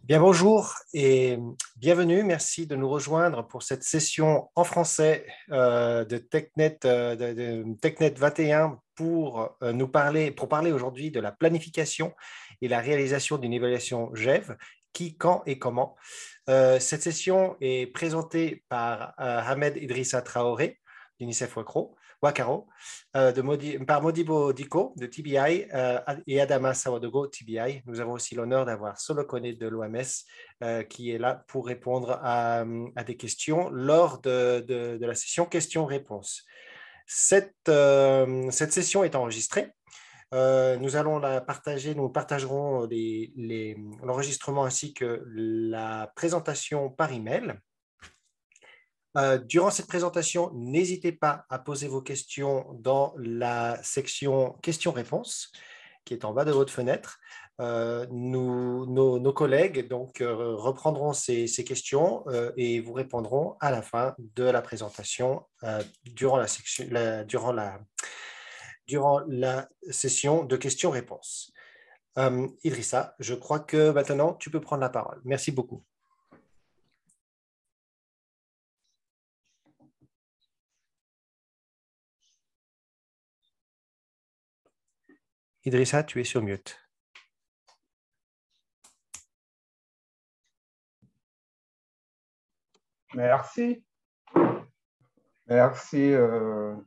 Bien, bonjour et bienvenue. Merci de nous rejoindre pour cette session en français de TechNet 21 pour parler aujourd'hui de la planification et la réalisation d'une évaluation GEV, qui, quand et comment. Cette session est présentée par Ahmed Idrissa Traoré d'UNICEF Wakaro, par Modibo Diko de TBI et Adama Sawadogo TBI. Nous avons aussi l'honneur d'avoir Solokone de l'OMS qui est là pour répondre à des questions lors de la session questions-réponses. Cette session est enregistrée. Nous allons la partager, nous partagerons l'enregistrement ainsi que la présentation par email. Durant cette présentation, n'hésitez pas à poser vos questions dans la section questions-réponses qui est en bas de votre fenêtre. Nos collègues reprendront ces questions et vous répondront à la fin de la présentation durant la session de questions-réponses. Idrissa, je crois que maintenant, tu peux prendre la parole. Merci beaucoup. Idrissa, tu es sur mute. Merci. Merci,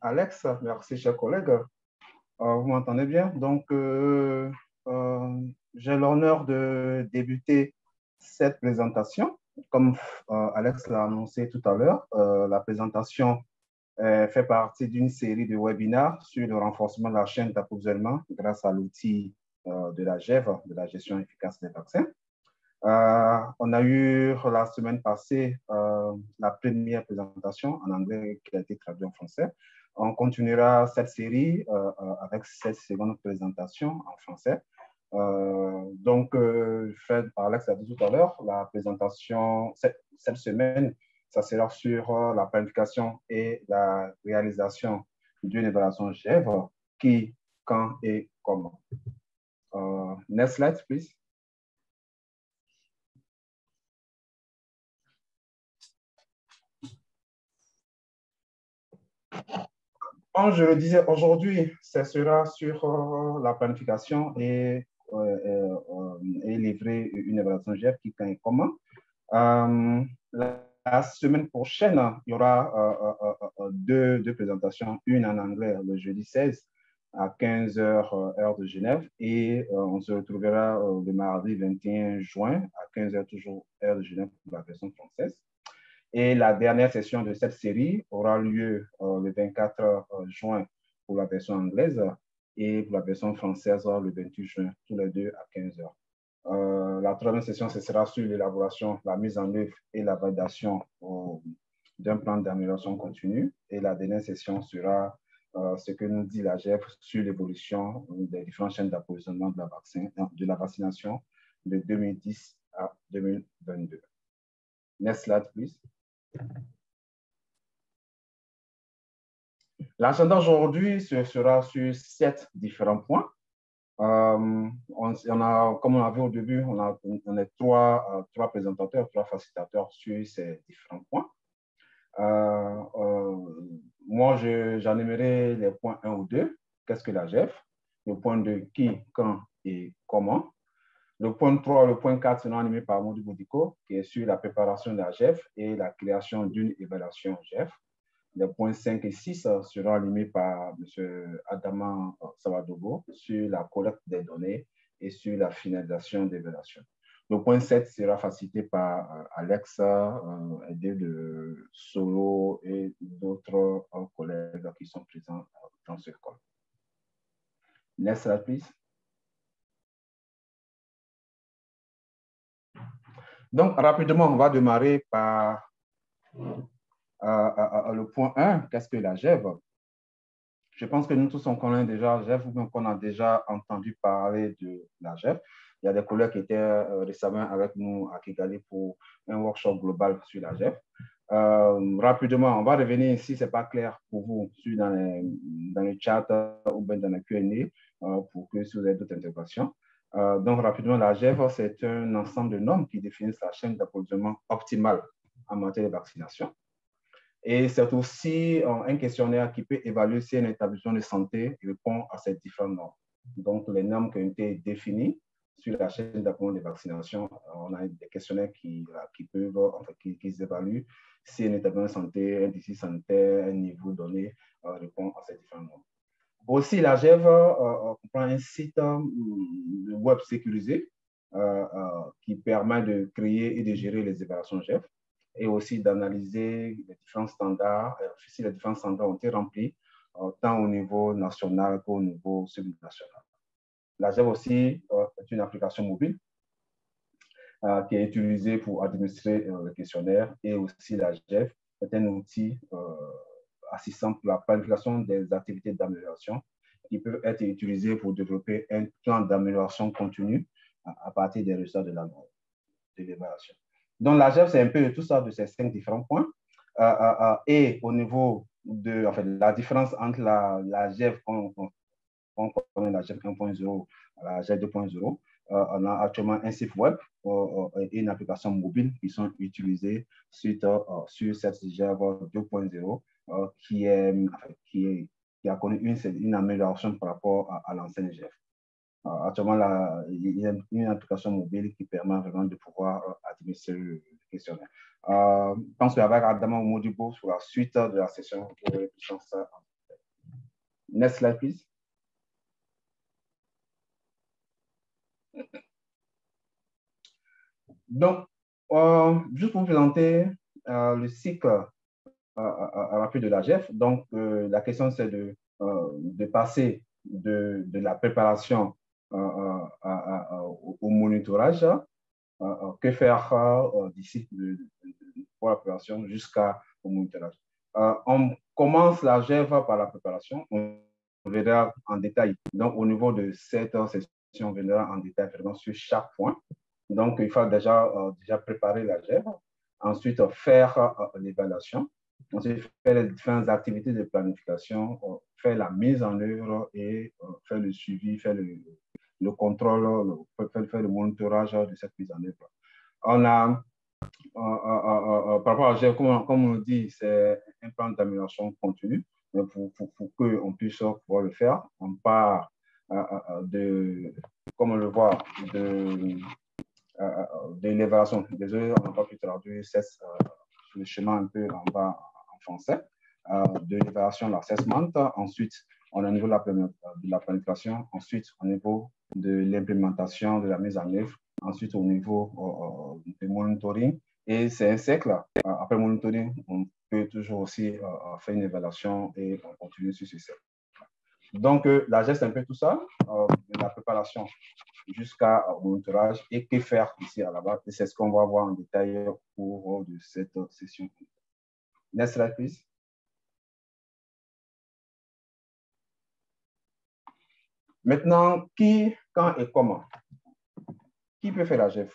Alex. Merci, chers collègues. Vous m'entendez bien? Donc, j'ai l'honneur de débuter cette présentation. Comme Alex l'a annoncé tout à l'heure, la présentation fait partie d'une série de webinaires sur le renforcement de la chaîne d'approvisionnement grâce à l'outil de la GEV, de la gestion efficace des vaccins. On a eu la semaine passée la première présentation en anglais qui a été traduite en français. On continuera cette série avec cette seconde présentation en français. Fred Alex a dit tout à l'heure, la présentation cette semaine, ça sera sur la planification et la réalisation d'une évaluation GEV, qui, quand et comment. Next slide, please. Comme je le disais, aujourd'hui, ce sera sur la planification et livrer une évaluation GEV qui est comment. La semaine prochaine, il y aura deux présentations, une en anglais le jeudi 16 à 15h heure de Genève et on se retrouvera le mardi 21 juin à 15h toujours heure de Genève pour la version française. Et la dernière session de cette série aura lieu le 24 juin pour la version anglaise et pour la version française le 28 juin, tous les deux à 15h. La troisième session, ce sera sur l'élaboration, la mise en œuvre et la validation d'un plan d'amélioration continue. Et la dernière session sera ce que nous dit la GEF sur l'évolution des différentes chaînes d'approvisionnement de la vaccination de 2010 à 2022. Next slide, please. L'agenda aujourd'hui sera sur 7 différents points. Comme on a vu au début, on a trois présentateurs, 3 facilitateurs sur ces différents points. Moi, j'en aimerais les points 1 ou 2. Qu'est-ce que la GEF? Le point 2, qui, quand et comment. Le point 3, le point 4 seront animés par Modibo Diko, qui est sur la préparation de la GEF et la création d'une évaluation GEF. Les points 5 et 6 seront animés par M. Adama Sawadogo sur la collecte des données et sur la finalisation des évaluations. Le point 7 sera facilité par Alex, aidé de Solo et d'autres collègues qui sont présents dans ce call. Next slide, please. Donc, rapidement, on va démarrer par le point 1. Qu'est-ce que la GEV? Je pense que nous tous, on connaît déjà la GEV ou bien qu'on a déjà entendu parler de la GEV. Il y a des collègues qui étaient récemment avec nous à Kigali pour un workshop global sur la GEV. Rapidement, on va revenir, si ce n'est pas clair pour vous, dans le chat ou bien dans le Q&A, pour que si vous avez d'autres interrogations. Donc, rapidement, la GEV, c'est un ensemble de normes qui définissent la chaîne d'approvisionnement optimale en matière de vaccination. Et c'est aussi un questionnaire qui peut évaluer si un établissement de santé répond à ces différentes normes. Donc, les normes qui ont été définies sur la chaîne d'approvisionnement des vaccinations, on a des questionnaires qui évaluent si un établissement de santé, un district sanitaire, un niveau donné répond à ces différentes normes. Aussi, la GEV comprend un site web sécurisé qui permet de créer et de gérer les évaluations GEV et aussi d'analyser les différents standards, si les différents standards ont été remplis, tant au niveau national qu'au niveau subnational. La GEV aussi est une application mobile qui est utilisée pour administrer le questionnaire et aussi la GEV est un outil assistant pour la planification des activités d'amélioration qui peuvent être utilisées pour développer un plan d'amélioration continue à partir des résultats de l'évaluation. Donc, la GEV, c'est un peu tout ça de ces 5 différents points. Et au niveau de la différence entre la GEV qu'on connaît, la GEV 1.0 et la GEV 2.0, on a actuellement un site web et une application mobile qui sont utilisées sur cette GEV 2.0 qui a connu une amélioration par rapport à l'ancienne GEV. Actuellement, il y a une application mobile qui permet vraiment de pouvoir administrer le questionnaire. Je pense qu'avec Adama Modibo sur la suite de la session, vous pourrez plus ça. Next slide, please. Donc, juste pour vous présenter le cycle rapide de la GEV. Donc, la question, c'est de passer de la préparation au monitorage. Que faire d'ici pour la préparation jusqu'au monitorage. On commence la GEV par la préparation. On verra en détail. Donc, au niveau de cette session, on verra en détail vraiment sur chaque point. Donc, il faut déjà préparer la GEV. Ensuite, faire l'évaluation. Ensuite, faire les différentes activités de planification, faire la mise en œuvre et faire le suivi, faire le contrôle, faire le monitorage de cette mise en œuvre. On a, par rapport à GEV, comme on le dit, c'est un plan d'amélioration continue. Mais pour qu'on puisse pouvoir le faire, on part comme on le voit, de l'évaluation. Désolé, on n'a pas pu traduire le chemin un peu en bas en français. De l'évaluation, l'assessment. Ensuite, on est au niveau de la planification. Ensuite, au niveau de l'implémentation, de la mise en œuvre. Ensuite, au niveau du monitoring. Et c'est un cycle. Après le monitoring, on peut toujours aussi faire une évaluation et on continue sur ce cycle. Donc, la GEV, c'est un peu tout ça, la préparation jusqu'au monitorage et que faire ici à la base. Et c'est ce qu'on va voir en détail au cours de cette session. Next slide, please. Maintenant, qui, quand et comment? Qui peut faire la GEV?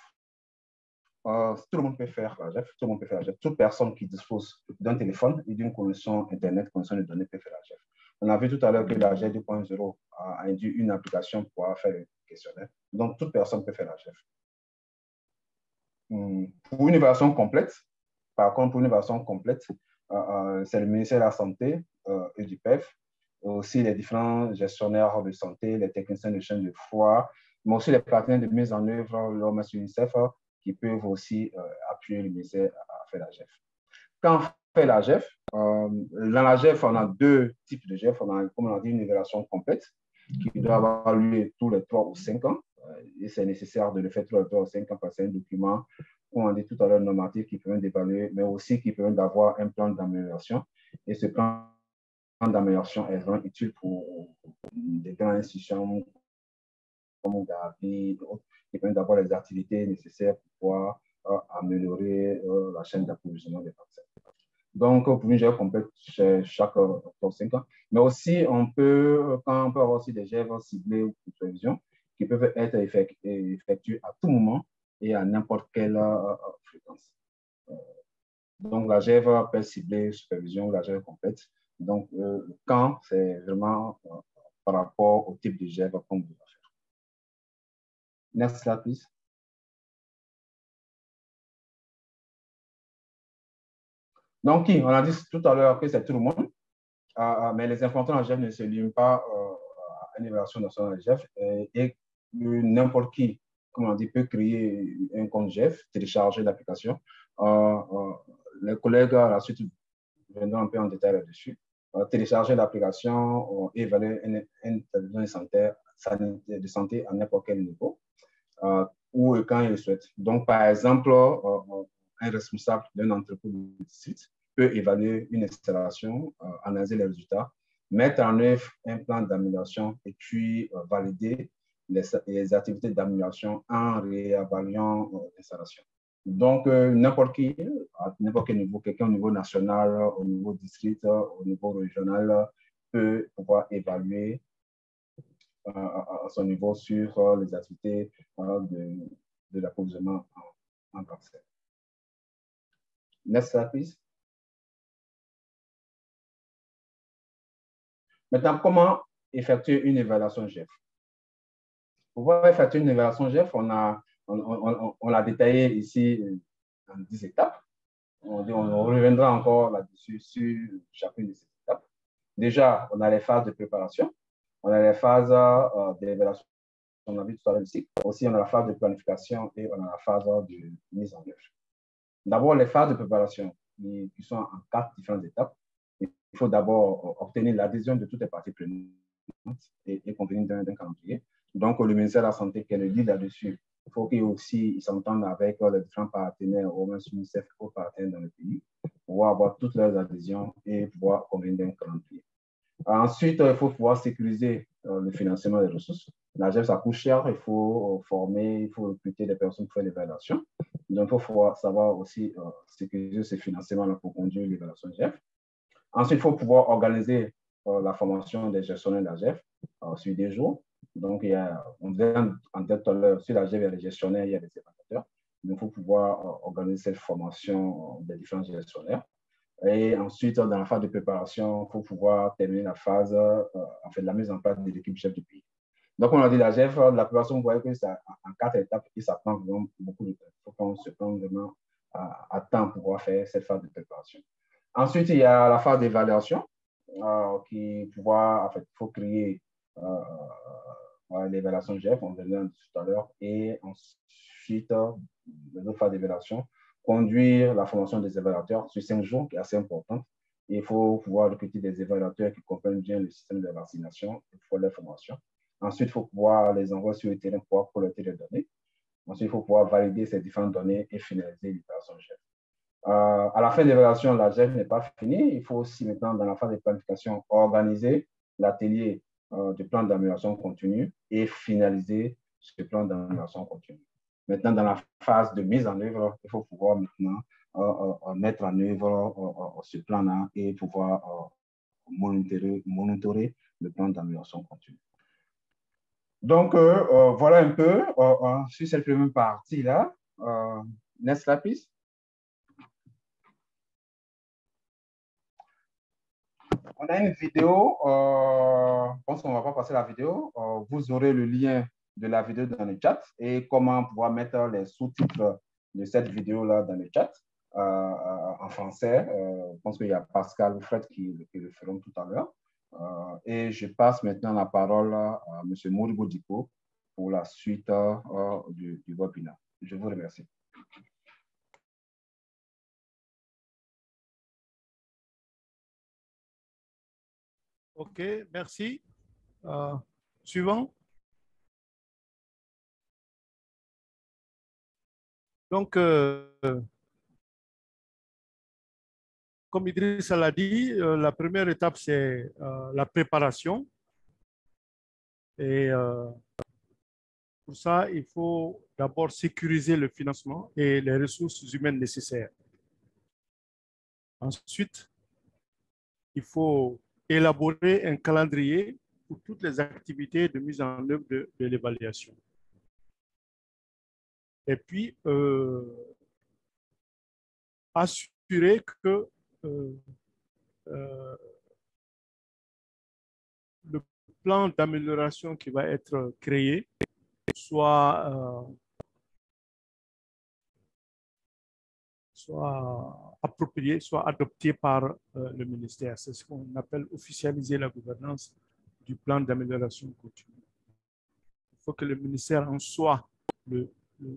Tout le monde peut faire la GEV. Tout le monde peut faire la GEV. Toute personne qui dispose d'un téléphone et d'une connexion Internet, connexion de données peut faire la GEV. On a vu tout à l'heure que la GEV 2.0 a induit une application pour faire le questionnaire. Donc, toute personne peut faire la GEV. Pour une évaluation complète, par contre, pour une évaluation complète, c'est le ministère de la Santé et du PEF, et aussi les différents gestionnaires de santé, les techniciens de chaîne de froid, mais aussi les partenaires de mise en œuvre, l'OMS et l'UNICEF, qui peuvent aussi appuyer le ministère à faire la GEV. Quand on fait la GEV, dans la GEV, on a 2 types de GEV. On a, comme on a dit, une évaluation complète qui doit avoir lieu tous les 3 ou 5 ans. Et c'est nécessaire de le faire tous les 3 ou 5 ans parce que c'est un document, comme on dit tout à l'heure, normatif qui permet d'évaluer, mais aussi qui permet d'avoir un plan d'amélioration. Et ce plan d'amélioration est vraiment utile pour des grandes institutions comme Gavi, qui permettent d'avoir les activités nécessaires pour pouvoir améliorer la chaîne d'approvisionnement des vaccins. Donc, pour une GEV complète chaque 5 ans. Mais aussi, on peut avoir aussi des GEV ciblés ou pour prévision qui peuvent être effectués à tout moment et à n'importe quelle fréquence. Donc, la GEV peut cibler supervision, la GEV complète. Donc, quand c'est vraiment par rapport au type de GEV qu'on doit faire. Next slide, please. Donc, on a dit tout à l'heure que c'est tout le monde, mais les importants en GEF ne se limitent pas à une évaluation nationale en GEF et n'importe qui, comme on dit, peut créer un compte GEF, télécharger l'application. Les collègues, à la suite, viendront un peu en détail là-dessus. Télécharger l'application, évaluer un établissement de santé à n'importe quel niveau ou quand il le souhaite. Donc, par exemple, un responsable d'une entreprise de district peut évaluer une installation, analyser les résultats, mettre en œuvre un plan d'amélioration et puis valider les activités d'amélioration en réévaluant l'installation. Donc, n'importe qui, à n'importe quel niveau, quelqu'un au niveau national, au niveau district, au niveau régional, peut pouvoir évaluer à son niveau sur les activités de l'approvisionnement en cancer. Next slide, please. Maintenant, comment effectuer une évaluation GEF? Pour pouvoir effectuer une évaluation GEF, on l'a détaillé ici en 10 étapes. On reviendra encore là-dessus sur chacune de ces étapes. Déjà, on a les phases de préparation, on a les phases d'évaluation, on a vu tout à l'heure ici. Aussi, on a la phase de planification et on a la phase de mise en œuvre. D'abord, les phases de préparation qui sont en 4 différentes étapes. Il faut d'abord obtenir l'adhésion de toutes les parties prenantes et convenir d'un calendrier. Donc, le ministère de la Santé qui est le lead là-dessus, il faut qu'ils aussi s'entendent avec les différents partenaires, au moins UNICEF, aux partenaires dans le pays, pour pouvoir avoir toutes leurs adhésions et pouvoir convenir d'un calendrier. Ensuite, il faut pouvoir sécuriser le financement des ressources. La GEF, ça coûte cher, il faut former, il faut recruter des personnes pour faire l'évaluation. Donc, il faut savoir aussi sécuriser ce financement-là pour conduire l'évaluation GEF. Ensuite, il faut pouvoir organiser la formation des gestionnaires de la GEF sur des jours. Donc, on vient en tête tout à l'heure, sur la GEF, il y a les gestionnaires, il y a les évaluateurs. Donc, il faut pouvoir organiser cette formation des différents gestionnaires. Et ensuite, dans la phase de préparation, il faut pouvoir terminer la phase de la mise en place de l'équipe GEF du pays. Donc, on a dit la GEF, la préparation, vous voyez que c'est en 4 étapes et ça prend vraiment beaucoup de temps. Il faut qu'on se prenne vraiment à temps pour pouvoir faire cette phase de préparation. Ensuite, il y a la phase d'évaluation qui pouvoir, en fait, il faut créer l'évaluation GEF, on verra tout à l'heure, et ensuite, les autres phases d'évaluation, conduire la formation des évaluateurs sur 5 jours, qui est assez importante. Et il faut pouvoir recruter des évaluateurs qui comprennent bien le système de vaccination et pour les formations. Ensuite, il faut pouvoir les envoyer sur le terrain pour pouvoir collecter les données. Ensuite, il faut pouvoir valider ces différentes données et finaliser l'évaluation GEF. À la fin de l'évaluation, la GEF n'est pas finie. Il faut aussi maintenant, dans la phase de planification, organiser l'atelier du plan d'amélioration continue et finaliser ce plan d'amélioration continue. Maintenant, dans la phase de mise en œuvre, il faut pouvoir maintenant mettre en œuvre ce plan-là et pouvoir monitorer le plan d'amélioration continue. Donc, voilà un peu sur cette première partie-là. Next slide, please. On a une vidéo, je pense qu'on ne va pas passer la vidéo. Vous aurez le lien de la vidéo dans le chat et comment pouvoir mettre les sous-titres de cette vidéo-là dans le chat en français. Je pense qu'il y a Pascal ou Fred qui le feront tout à l'heure. Et je passe maintenant la parole à M. Moribo Diko pour la suite du webinaire. Je vous remercie. OK, merci. Suivant. Donc, comme Idriss l'a dit, la première étape, c'est la préparation. Et pour ça, il faut d'abord sécuriser le financement et les ressources humaines nécessaires. Ensuite, il faut élaborer un calendrier pour toutes les activités de mise en œuvre de l'évaluation. Et puis, assurer que le plan d'amélioration qui va être créé soit approprié, soit adopté par le ministère. C'est ce qu'on appelle officialiser la gouvernance du plan d'amélioration continue. Il faut que le ministère en soit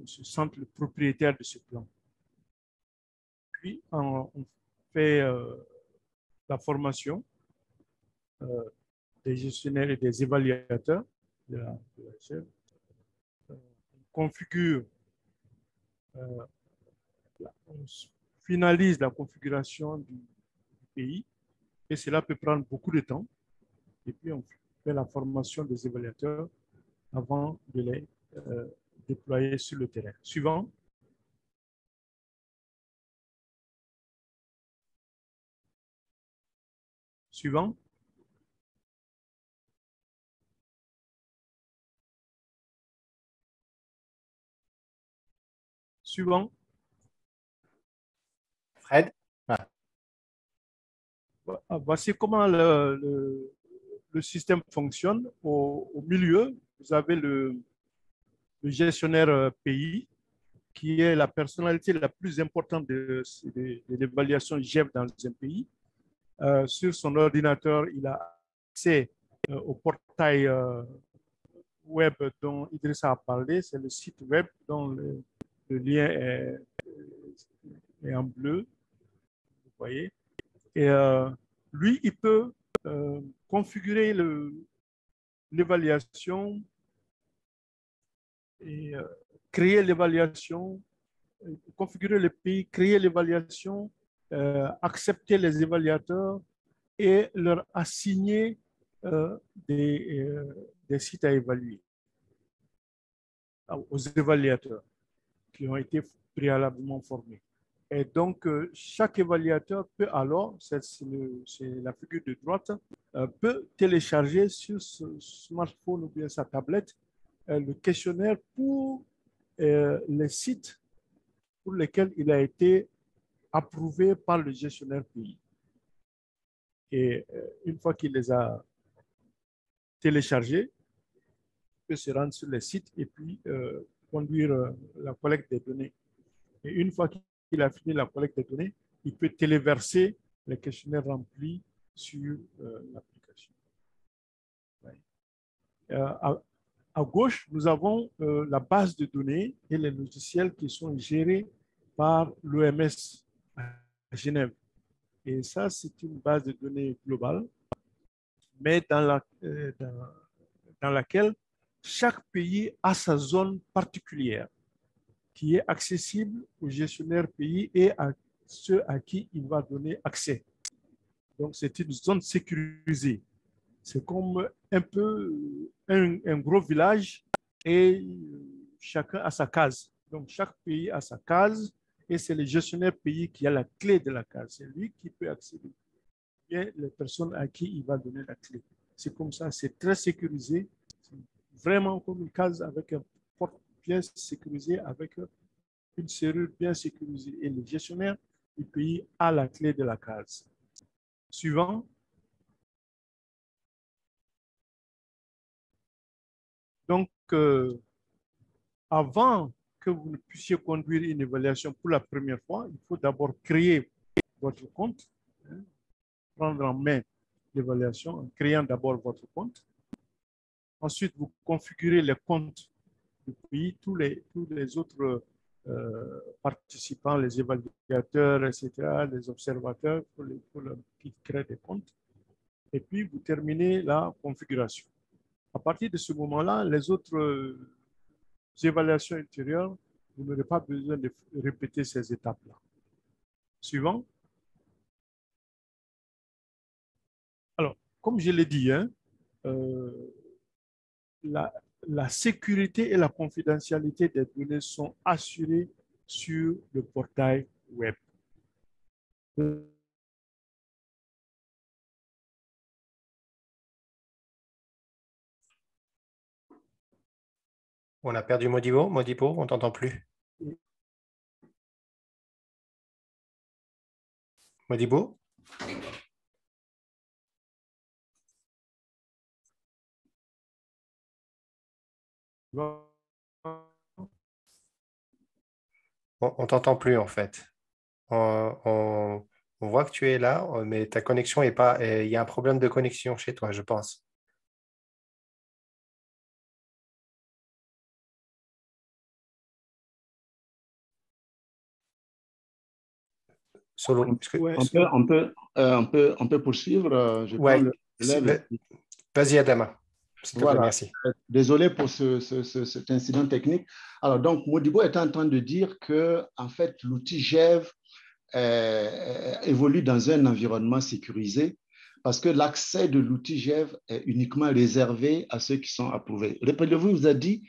se sente le propriétaire de ce plan. Puis, on fait la formation des gestionnaires et des évaluateurs de la chef. On configure, on finalise la configuration du pays et cela peut prendre beaucoup de temps. Et puis, on fait la formation des évaluateurs avant de les déployer sur le terrain. Suivant. Suivant. Suivant. Fred? Voici comment le système fonctionne. Au milieu, vous avez le gestionnaire pays, qui est la personnalité la plus importante de l'évaluation GEF dans un pays. Sur son ordinateur, il a accès au portail web dont Idrissa a parlé. C'est le site web dont le lien est en bleu. Vous voyez. Et lui, il peut configurer l'évaluation et créer l'évaluation, configurer le pays, créer l'évaluation, accepter les évaluateurs et leur assigner des sites à évaluer aux évaluateurs qui ont été préalablement formés. Et donc, chaque évaluateur peut alors, c'est la figure de droite, peut télécharger sur ce smartphone ou bien sa tablette le questionnaire pour les sites pour lesquels il a été approuvé par le gestionnaire pays. Et une fois qu'il les a téléchargés, il peut se rendre sur les sites et puis conduire la collecte des données. Et une fois qu'il a fini la collecte des données, il peut téléverser les questionnaires remplis sur l'application. Ouais. À gauche, nous avons la base de données et les logiciels qui sont gérés par l'OMS à Genève. Et ça, c'est une base de données globale, mais dans laquelle chaque pays a sa zone particulière qui est accessible aux gestionnaires pays et à ceux à qui il va donner accès. Donc, c'est une zone sécurisée. C'est comme un peu un gros village et chacun a sa case. Donc, chaque pays a sa case et c'est le gestionnaire pays qui a la clé de la case. C'est lui qui peut accéder. Bien les personnes à qui il va donner la clé. C'est comme ça, c'est très sécurisé. C'est vraiment comme une case avec un porte bien sécurisé, avec une serrure bien sécurisée. Et le gestionnaire du pays a la clé de la case. Suivant. Donc, avant que vous ne puissiez conduire une évaluation pour la première fois, il faut d'abord créer votre compte, hein, prendre en main l'évaluation en créant d'abord votre compte. Ensuite, vous configurez les comptes du pays, tous les autres participants, les évaluateurs, etc., les observateurs qui créent des comptes. Et puis, vous terminez la configuration. À partir de ce moment-là, les autres évaluations ultérieures, vous n'aurez pas besoin de répéter ces étapes-là. Suivant. Alors, comme je l'ai dit, hein, la sécurité et la confidentialité des données sont assurées sur le portail web. On a perdu Modibo. Modibo, on ne t'entend plus. Modibo? On t'entend plus en fait. On voit que tu es là, mais ta connexion est pas. Il y a un problème de connexion chez toi, je pense. Solo. Ouais, On peut poursuivre. Je prends Ouais. le relève. Vas-y, Adama, s'il te plaît, Voilà. merci. Désolé pour cet incident technique. Alors, donc, Modibo est en train de dire que, en fait, l'outil GEV évolue dans un environnement sécurisé parce que l'accès de l'outil GEV est uniquement réservé à ceux qui sont approuvés. Rappelez-vous, il vous a dit,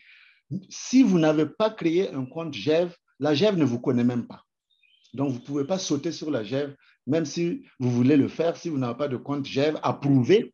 si vous n'avez pas créé un compte GEV, la GEV ne vous connaît même pas. Donc, vous ne pouvez pas sauter sur la GEV, même si vous voulez le faire, si vous n'avez pas de compte GEV approuvé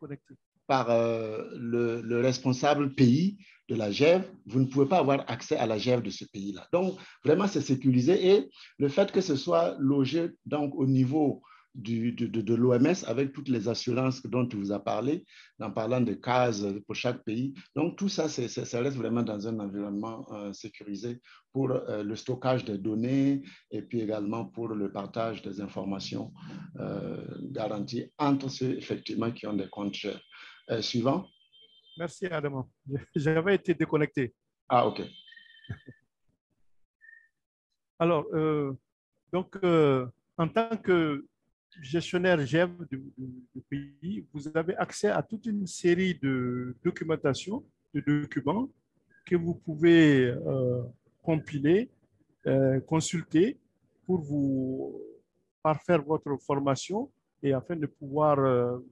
par le responsable pays de la GEV, vous ne pouvez pas avoir accès à la GEV de ce pays-là. Donc, vraiment, c'est sécurisé et le fait que ce soit logé donc, au niveau de l'OMS avec toutes les assurances dont tu vous as parlé, en parlant de cases pour chaque pays. Donc, tout ça, ça reste vraiment dans un environnement sécurisé pour le stockage des données et puis également pour le partage des informations garanties entre ceux, effectivement, qui ont des comptes GEV. Suivant. Merci, Adam. J'avais été déconnecté. Ah, OK. Alors, donc, en tant que gestionnaire GEV du pays, vous avez accès à toute une série de documentation, de documents que vous pouvez compiler, consulter pour vous parfaire votre formation et afin de pouvoir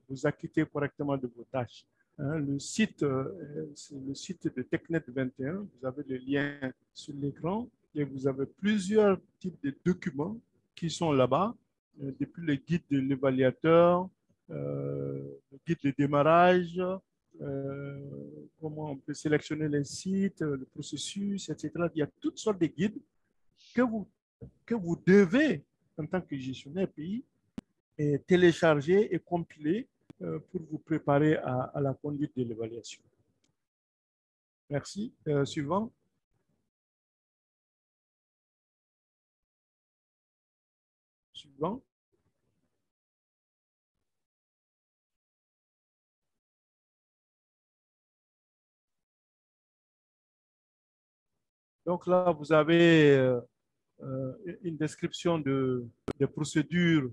vous acquitter correctement de vos tâches. Hein, c'est le site de TechNet 21. Vous avez le lien sur l'écran et vous avez plusieurs types de documents qui sont là-bas, depuis le guide de l'évaluateur, le guide de démarrage, comment on peut sélectionner les sites, le processus, etc. Il y a toutes sortes de guides que vous devez, en tant que gestionnaire pays, télécharger et compiler pour vous préparer à la conduite de l'évaluation. Merci. Suivant. Suivant. Donc là, vous avez une description des procédures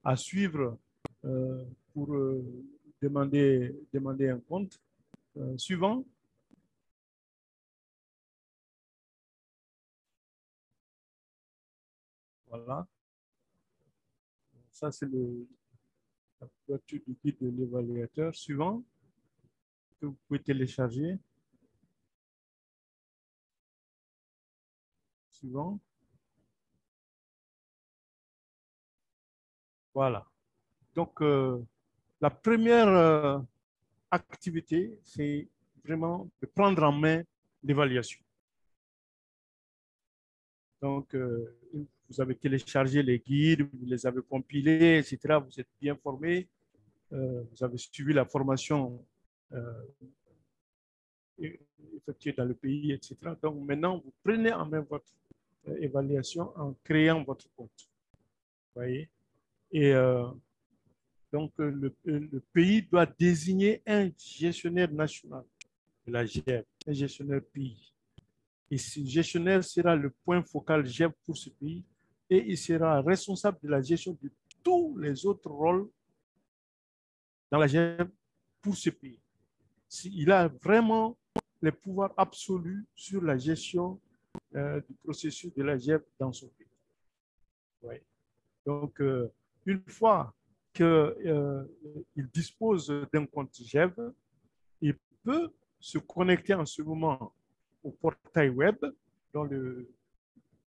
à suivre pour demander un compte. Suivant. Voilà. Ça, c'est la couverture du guide de l'évaluateur. Suivant, que vous pouvez télécharger. Suivant. Voilà. Donc, la première activité, c'est vraiment de prendre en main l'évaluation. Donc, vous avez téléchargé les guides, vous les avez compilés, etc. Vous êtes bien formé, vous avez suivi la formation effectuée dans le pays, etc. Donc, maintenant, vous prenez en main votre évaluation en créant votre compte. Vous voyez? Et donc, le pays doit désigner un gestionnaire national de la GEV, un gestionnaire pays. Et ce gestionnaire sera le point focal GEV pour ce pays et il sera responsable de la gestion de tous les autres rôles dans la GEV pour ce pays. Il a vraiment les pouvoirs absolus sur la gestion du processus de la GEV dans son pays. Ouais. Donc, une fois qu'il dispose d'un compte GEV, il peut se connecter en ce moment au portail web dont le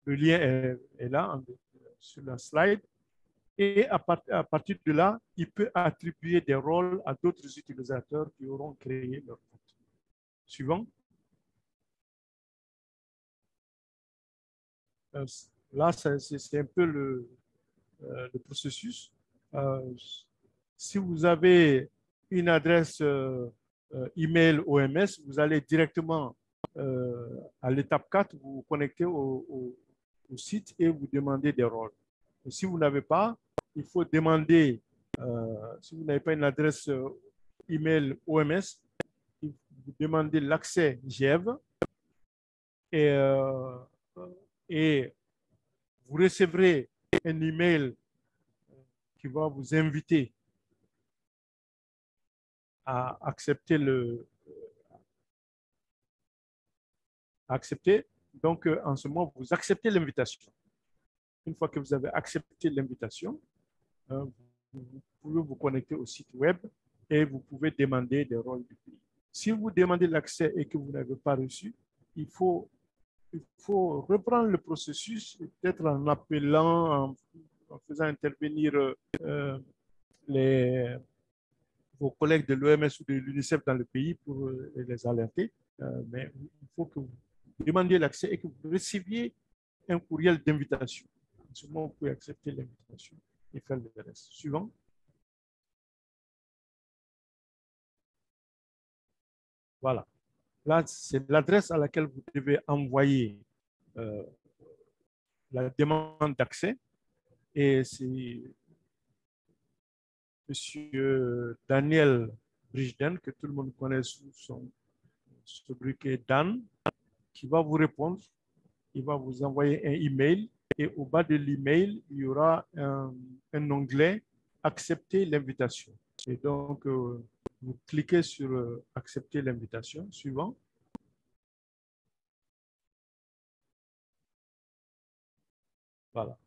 lien est là sur la slide. Et à partir de là, il peut attribuer des rôles à d'autres utilisateurs qui auront créé leur compte. Suivant. Là, c'est un peu le processus. Si vous avez une adresse email OMS, vous allez directement à l'étape 4, vous vous connectez au au site et vous demandez des rôles. Et si vous n'avez pas, il faut demander, si vous n'avez pas une adresse email OMS, vous demandez l'accès GEV et vous recevrez un email qui va vous inviter à accepter accepter. Donc, en ce moment, vous acceptez l'invitation. Une fois que vous avez accepté l'invitation, vous pouvez vous connecter au site web et vous pouvez demander des rôles du pays. Si vous demandez l'accès et que vous n'avez pas reçu, il faut reprendre le processus, peut-être en appelant, en faisant intervenir vos collègues de l'OMS ou de l'UNICEF dans le pays pour les alerter. Mais il faut que vous demandiez l'accès et que vous receviez un courriel d'invitation. En ce moment, vous pouvez accepter l'invitation et faire le reste. Suivant. Voilà. Là, c'est l'adresse à laquelle vous devez envoyer la demande d'accès. Et c'est M. Daniel Brijden, que tout le monde connaît sous son sobriquet Dan, qui va vous répondre. Il va vous envoyer un email et au bas de l'email, il y aura un onglet « Accepter l'invitation ». Et donc, vous cliquez sur « Accepter l'invitation », suivant. Voilà.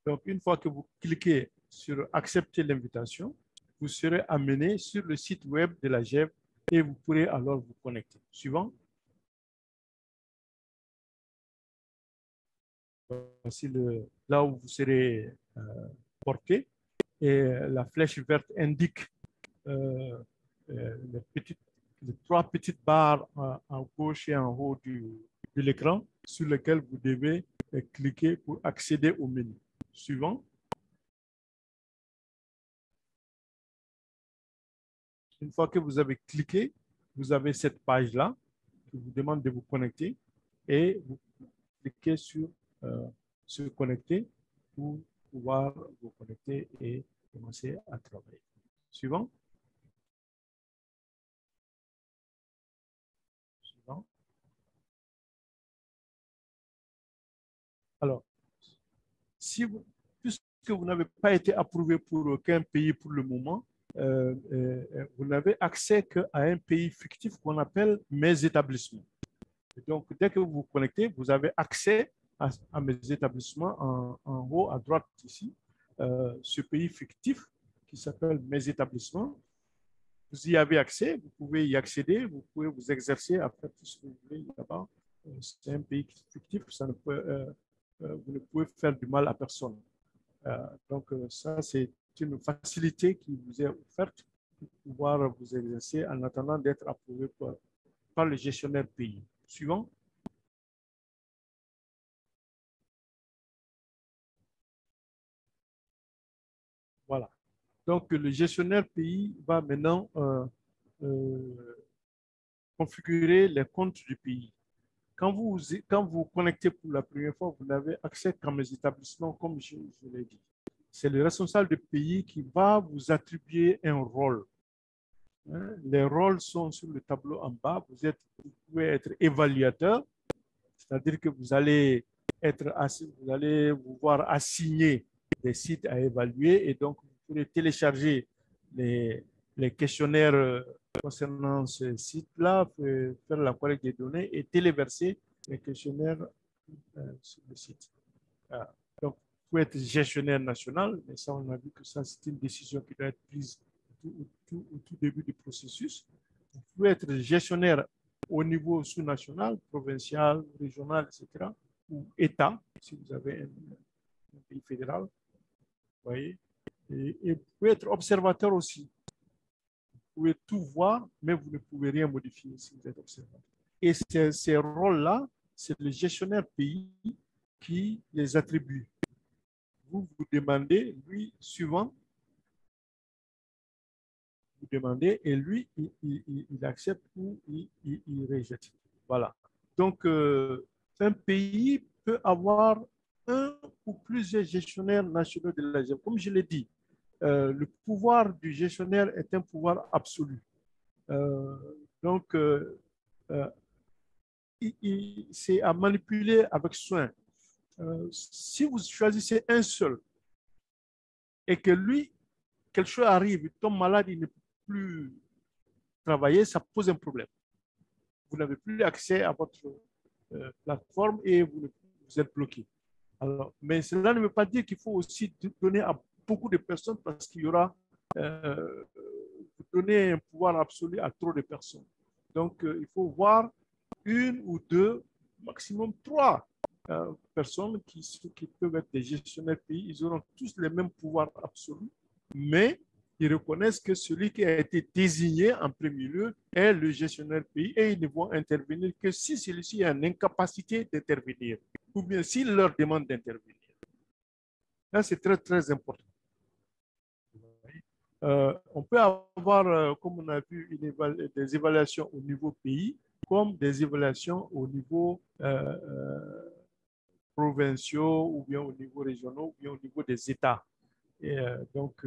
Donc, une fois que vous cliquez sur « Accepter l'invitation », vous serez amené sur le site web de la GEV et vous pourrez alors vous connecter. Suivant. Voici là où vous serez porté. Et la flèche verte indique les trois petites barres en gauche et en haut de l'écran sur lesquelles vous devez cliquer pour accéder au menu. Suivant. Une fois que vous avez cliqué, vous avez cette page-là qui vous demande de vous connecter et vous cliquez sur se connecter pour pouvoir vous connecter et commencer à travailler. Suivant. Suivant. Alors, puisque vous n'avez pas été approuvé pour aucun pays pour le moment, vous n'avez accès qu'à un pays fictif qu'on appelle mes établissements. Et donc, dès que vous vous connectez, vous avez accès à mes établissements en haut à droite ici. Ce pays fictif qui s'appelle mes établissements, vous y avez accès, vous pouvez y accéder, vous pouvez vous exercer à faire tout ce que vous voulez là-bas. C'est un pays fictif, ça ne peut, vous ne pouvez faire du mal à personne. Donc, ça, c'est une facilité qui vous est offerte pour pouvoir vous exercer en attendant d'être approuvé par le gestionnaire pays. Suivant. Voilà. Donc, le gestionnaire pays va maintenant configurer les comptes du pays. Quand vous connectez pour la première fois, vous n'avez accès qu'à mes établissements, comme je l'ai dit. C'est le responsable du pays qui va vous attribuer un rôle. Les rôles sont sur le tableau en bas. Vous pouvez être évaluateur, c'est-à-dire que vous allez vous voir assigner des sites à évaluer et donc vous pourrez télécharger les questionnaires concernant ce site-là, faire la collecte des données et téléverser les questionnaires sur le site. Donc, vous pouvez être gestionnaire national, mais ça, on a vu que ça, c'est une décision qui doit être prise au tout début du processus. Vous pouvez être gestionnaire au niveau sous-national, provincial, régional, etc., ou État, si vous avez un pays fédéral. Vous voyez. Et vous pouvez être observateur aussi. Vous pouvez tout voir, mais vous ne pouvez rien modifier si vous êtes observateur. Et ces rôles-là, c'est le gestionnaire pays qui les attribue. Vous demandez, lui, suivant, vous demandez, et lui, il accepte ou il rejette. Voilà. Donc, un pays peut avoir un ou plusieurs gestionnaires nationaux de la GEM. Comme je l'ai dit, le pouvoir du gestionnaire est un pouvoir absolu. Donc, c'est à manipuler avec soin. Si vous choisissez un seul et que lui, quelque chose arrive, il tombe malade, il ne peut plus travailler, ça pose un problème. Vous n'avez plus accès à votre plateforme et vous êtes bloqué. Alors, mais cela ne veut pas dire qu'il faut aussi donner à beaucoup de personnes parce qu'il y aura donner un pouvoir absolu à trop de personnes. Donc, il faut voir une ou deux, maximum trois personnes qui peuvent être des gestionnaires pays. Ils auront tous les mêmes pouvoirs absolus, mais ils reconnaissent que celui qui a été désigné en premier lieu est le gestionnaire pays et ils ne vont intervenir que si celui-ci a une incapacité d'intervenir ou bien s'il leur demande d'intervenir. Là, c'est très, très important. On peut avoir, comme on a vu, des évaluations au niveau pays, comme des évaluations au niveau provinciaux ou bien au niveau régional ou bien au niveau des États. Et, donc,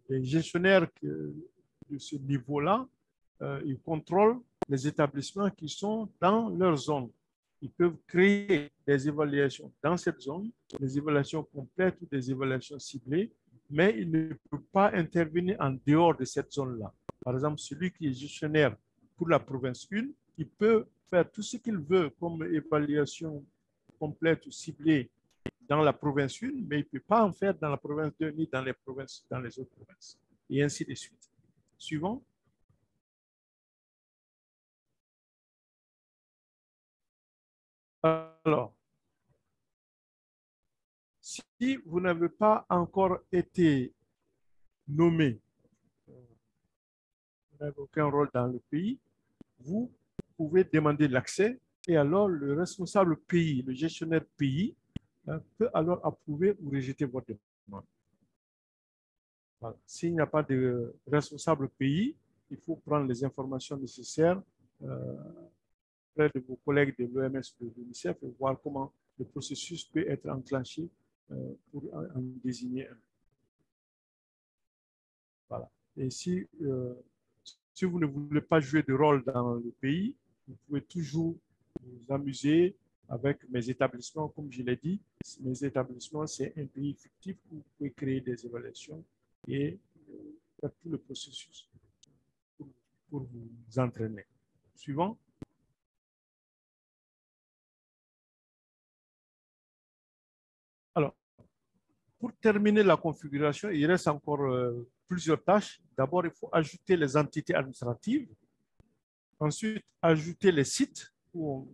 les gestionnaires de ce niveau-là, ils contrôlent les établissements qui sont dans leur zone. Ils peuvent créer des évaluations dans cette zone, des évaluations complètes ou des évaluations ciblées, mais ils ne peuvent pas intervenir en dehors de cette zone-là. Par exemple, celui qui est gestionnaire pour la province 1, il peut faire tout ce qu'il veut comme évaluation complète ou ciblée dans la province 1, mais il ne peut pas en faire dans la province 2 ni dans les autres provinces. Et ainsi de suite. Suivant. Alors, si vous n'avez pas encore été nommé, vous n'avez aucun rôle dans le pays, vous pouvez demander l'accès et alors le responsable pays, le gestionnaire pays, peut alors approuver ou rejeter votre demande. Voilà. S'il n'y a pas de responsable pays, il faut prendre les informations nécessaires auprès de vos collègues de l'OMS ou de l'UNICEF et voir comment le processus peut être enclenché pour en désigner un. Voilà. Et si vous ne voulez pas jouer de rôle dans le pays, vous pouvez toujours vous amuser avec mes établissements. Comme je l'ai dit, mes établissements, c'est un pays fictif où vous pouvez créer des évaluations et faire tout le processus pour vous entraîner. Suivant. Alors, pour terminer la configuration, il reste encore plusieurs tâches. D'abord, il faut ajouter les entités administratives. Ensuite, ajouter les sites où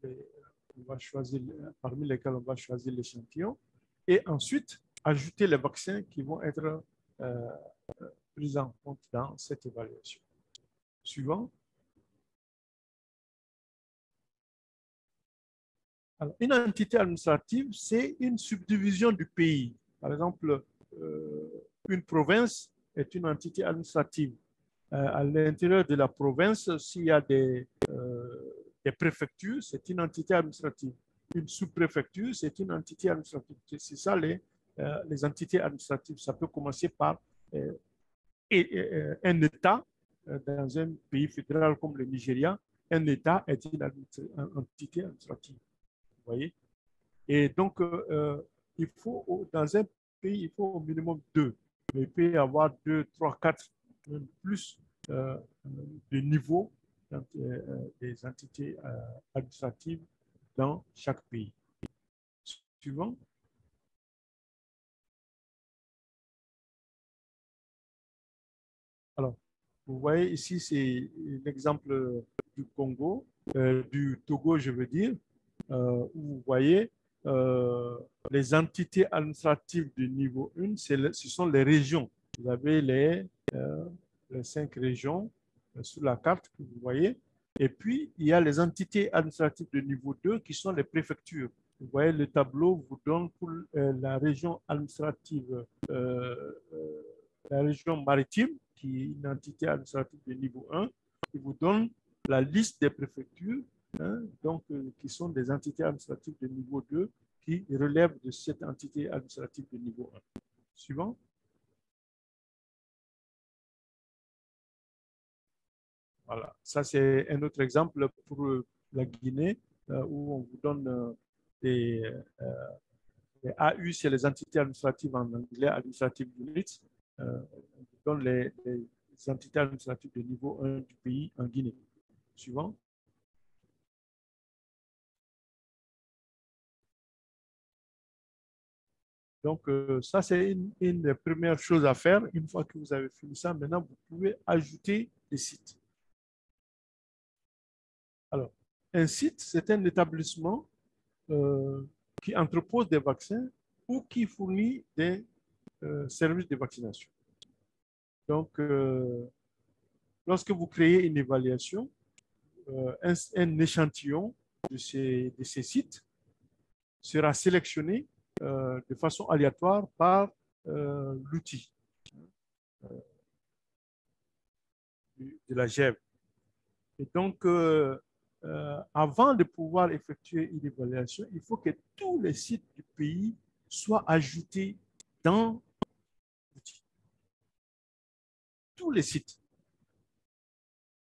on va choisir, parmi lesquels on va choisir l'échantillon. Et ensuite, ajouter les vaccins qui vont être pris en compte dans cette évaluation. Suivant. Alors, une entité administrative, c'est une subdivision du pays. Par exemple, une province est une entité administrative. À l'intérieur de la province, s'il y a des préfectures, c'est une entité administrative. Une sous-préfecture, c'est une entité administrative. C'est ça les entités administratives. Ça peut commencer par un État dans un pays fédéral comme le Nigeria. Un État est une entité administrative. Vous voyez? Et donc, il faut, dans un pays, il faut au minimum 2. Mais il peut y avoir 2, 3, 4, même plus de niveaux des entités administratives dans chaque pays. Suivant. Alors, vous voyez ici, c'est l'exemple du Congo, du Togo, je veux dire, où vous voyez les entités administratives du niveau 1, ce sont les régions. Vous avez les 5 régions sur la carte que vous voyez. Et puis, il y a les entités administratives de niveau 2 qui sont les préfectures. Vous voyez, le tableau vous donne pour la région administrative, la région maritime, qui est une entité administrative de niveau 1, qui vous donne la liste des préfectures hein, donc, qui sont des entités administratives de niveau 2 qui relèvent de cette entité administrative de niveau 1. Suivant. Voilà, ça c'est un autre exemple pour la Guinée où on vous donne des AU, c'est les entités administratives en anglais, Administrative Units. On vous donne les entités administratives de niveau 1 du pays en Guinée. Suivant. Donc, ça, c'est une des premières choses à faire. Une fois que vous avez fini ça, maintenant, vous pouvez ajouter des sites. Alors, un site, c'est un établissement qui entrepose des vaccins ou qui fournit des services de vaccination. Donc, lorsque vous créez une évaluation, un échantillon de ces sites sera sélectionné de façon aléatoire par l'outil de la GEV. Et donc, avant de pouvoir effectuer une évaluation, il faut que tous les sites du pays soient ajoutés dans l'outil. Tous les sites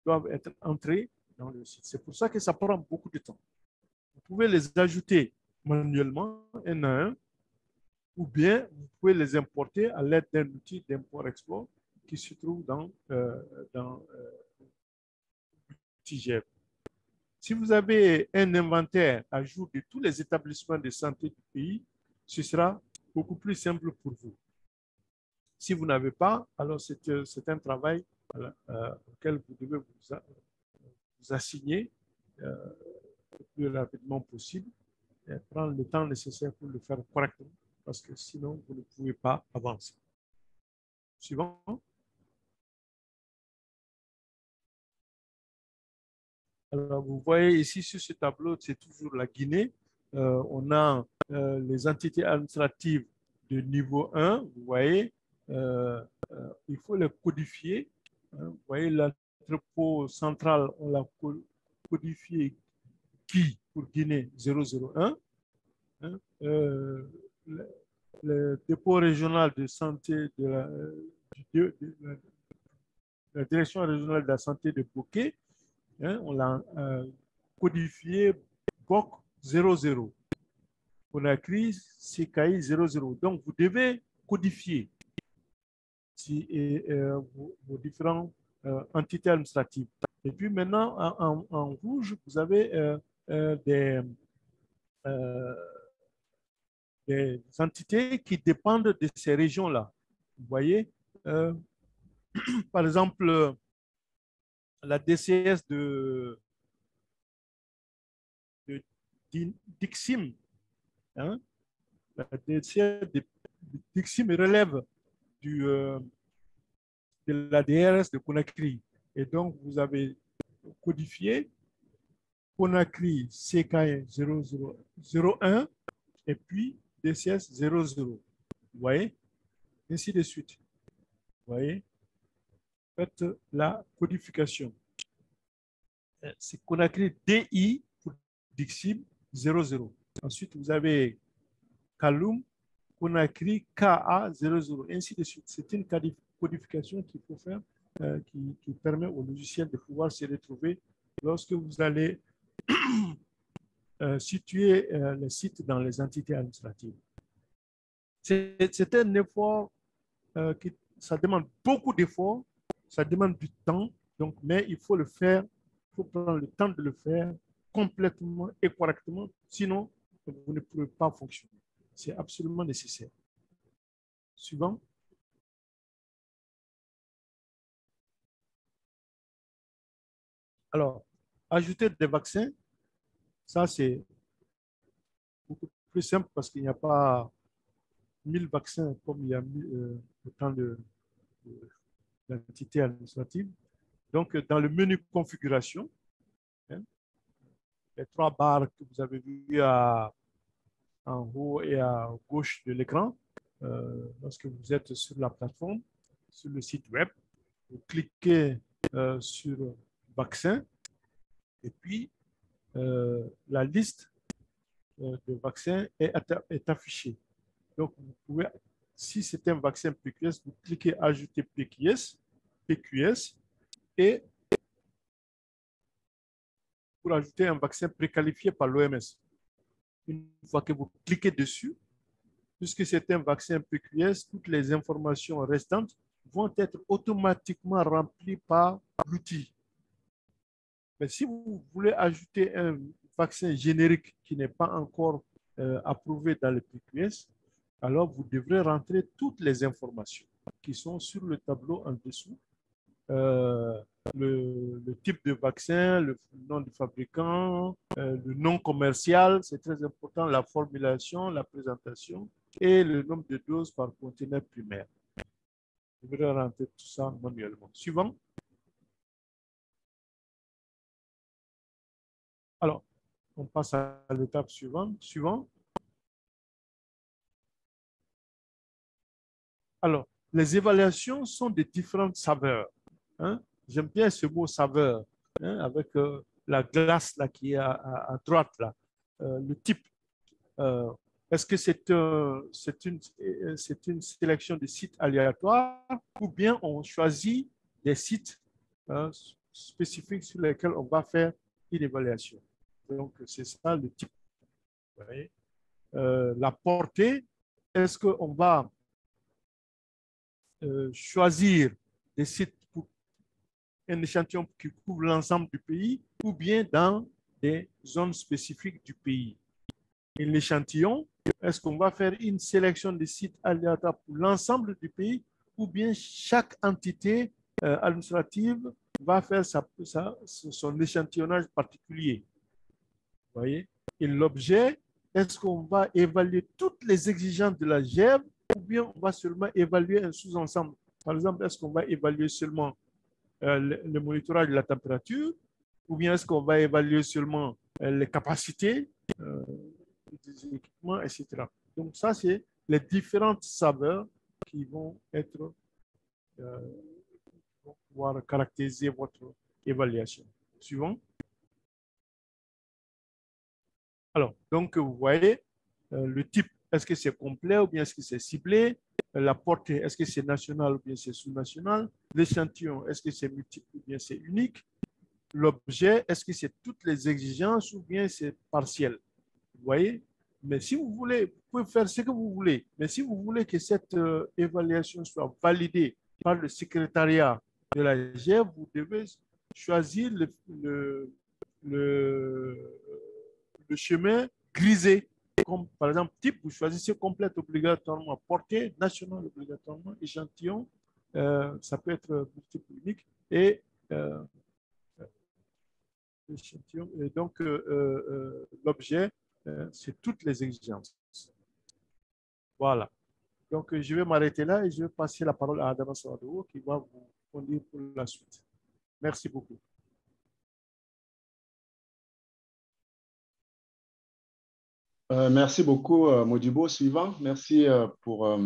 doivent être entrés dans le site. C'est pour ça que ça prend beaucoup de temps. Vous pouvez les ajouter manuellement, un à un, ou bien vous pouvez les importer à l'aide d'un outil d'import-export qui se trouve dans l'outil GEV. Si vous avez un inventaire à jour de tous les établissements de santé du pays, ce sera beaucoup plus simple pour vous. Si vous n'avez pas, alors c'est un travail auquel vous devez vous assigner le plus rapidement possible et prendre le temps nécessaire pour le faire correctement, parce que sinon, vous ne pouvez pas avancer. Suivant. Alors, vous voyez ici sur ce tableau, c'est toujours la Guinée. On a les entités administratives de niveau 1. Vous voyez, il faut les codifier. Hein. Vous voyez, l'entrepôt central, on l'a codifié qui pour Guinée 001. Hein. Le dépôt régional de santé de la direction régionale de la santé de Bokeh, hein, on l'a codifié BOC 00. Conakry, CKI 00. Donc, vous devez codifier vos différentes entités administratives. Et puis maintenant, en rouge, vous avez des entités qui dépendent de ces régions-là. Vous voyez, par exemple, la DCS de Dixim, hein, la DCS de Dixim relève de la DRS de Conakry. Et donc, vous avez codifié Conakry CK 0001 et puis DCS 00. Vous voyez? Ainsi de suite. Vous voyez? Faites la codification. C'est Conakry DI pour Dixim 00. Ensuite, vous avez Kaloum, Conakry KA 00, ainsi de suite. C'est une codification qu'il faut faire qui permet au logiciel de pouvoir se retrouver lorsque vous allez situer les sites dans les entités administratives. C'est un effort ça demande beaucoup d'efforts, ça demande du temps, donc, mais il faut le faire, il faut prendre le temps de le faire complètement et correctement, sinon vous ne pourrez pas fonctionner. C'est absolument nécessaire. Suivant. Alors, ajouter des vaccins, ça c'est beaucoup plus simple parce qu'il n'y a pas 1000 vaccins comme il y a autant de l'entité administrative. Donc, dans le menu configuration, hein, les 3 barres que vous avez vues en haut et à gauche de l'écran, lorsque vous êtes sur la plateforme, sur le site web, vous cliquez sur vaccin et puis la liste de vaccins est affichée. Donc, vous pouvez, si c'est un vaccin PQS, vous cliquez Ajouter PQS, et pour ajouter un vaccin préqualifié par l'OMS. Une fois que vous cliquez dessus, puisque c'est un vaccin PQS, toutes les informations restantes vont être automatiquement remplies par l'outil. Mais si vous voulez ajouter un vaccin générique qui n'est pas encore approuvé dans le PQS, alors vous devrez rentrer toutes les informations qui sont sur le tableau en dessous. Le type de vaccin, le nom du fabricant, le nom commercial, c'est très important, la formulation, la présentation et le nombre de doses par conteneur primaire. Vous devrez rentrer tout ça manuellement. Suivant. Alors, on passe à l'étape suivante. Alors, les évaluations sont de différentes saveurs. Hein? J'aime bien ce mot saveur, hein, avec la glace là, qui est à droite. Là. Le type, est-ce que c'est une sélection de sites aléatoires ou bien on choisit des sites spécifiques sur lesquels on va faire une évaluation. Donc, c'est ça le type. Vous voyez? La portée, est-ce qu'on va choisir des sites pour un échantillon qui couvre l'ensemble du pays ou bien dans des zones spécifiques du pays? Et l'échantillon, est-ce qu'on va faire une sélection de sites aléatoires pour l'ensemble du pays ou bien chaque entité administrative va faire son échantillonnage particulier? Vous voyez? Et l'objet, est-ce qu'on va évaluer toutes les exigences de la GEV ou bien on va seulement évaluer un sous-ensemble? Par exemple, est-ce qu'on va évaluer seulement le monitorage de la température ou bien est-ce qu'on va évaluer seulement les capacités des équipements, etc. Donc ça, c'est les différentes saveurs qui vont être vont pouvoir caractériser votre évaluation. Suivant. Alors, donc, vous voyez, le type, est-ce que c'est complet ou bien est-ce que c'est ciblé? La portée, est-ce que c'est national ou bien c'est sous-national? L'échantillon, est-ce que c'est multiple ou bien c'est unique? L'objet, est-ce que c'est toutes les exigences ou bien c'est partiel? Vous voyez? Mais si vous voulez, vous pouvez faire ce que vous voulez. Mais si vous voulez que cette évaluation soit validée par le secrétariat de la GEV, vous devez choisir le chemin grisé. Comme par exemple, type, vous choisissez complète obligatoirement, portée nationale obligatoirement, échantillon, ça peut être multiple unique, et échantillon. Et donc, l'objet, c'est toutes les exigences. Voilà. Donc, je vais m'arrêter là et je vais passer la parole à Adama Sawadou qui va vous conduire pour la suite. Merci beaucoup. Merci beaucoup, Modibo. Suivant, merci pour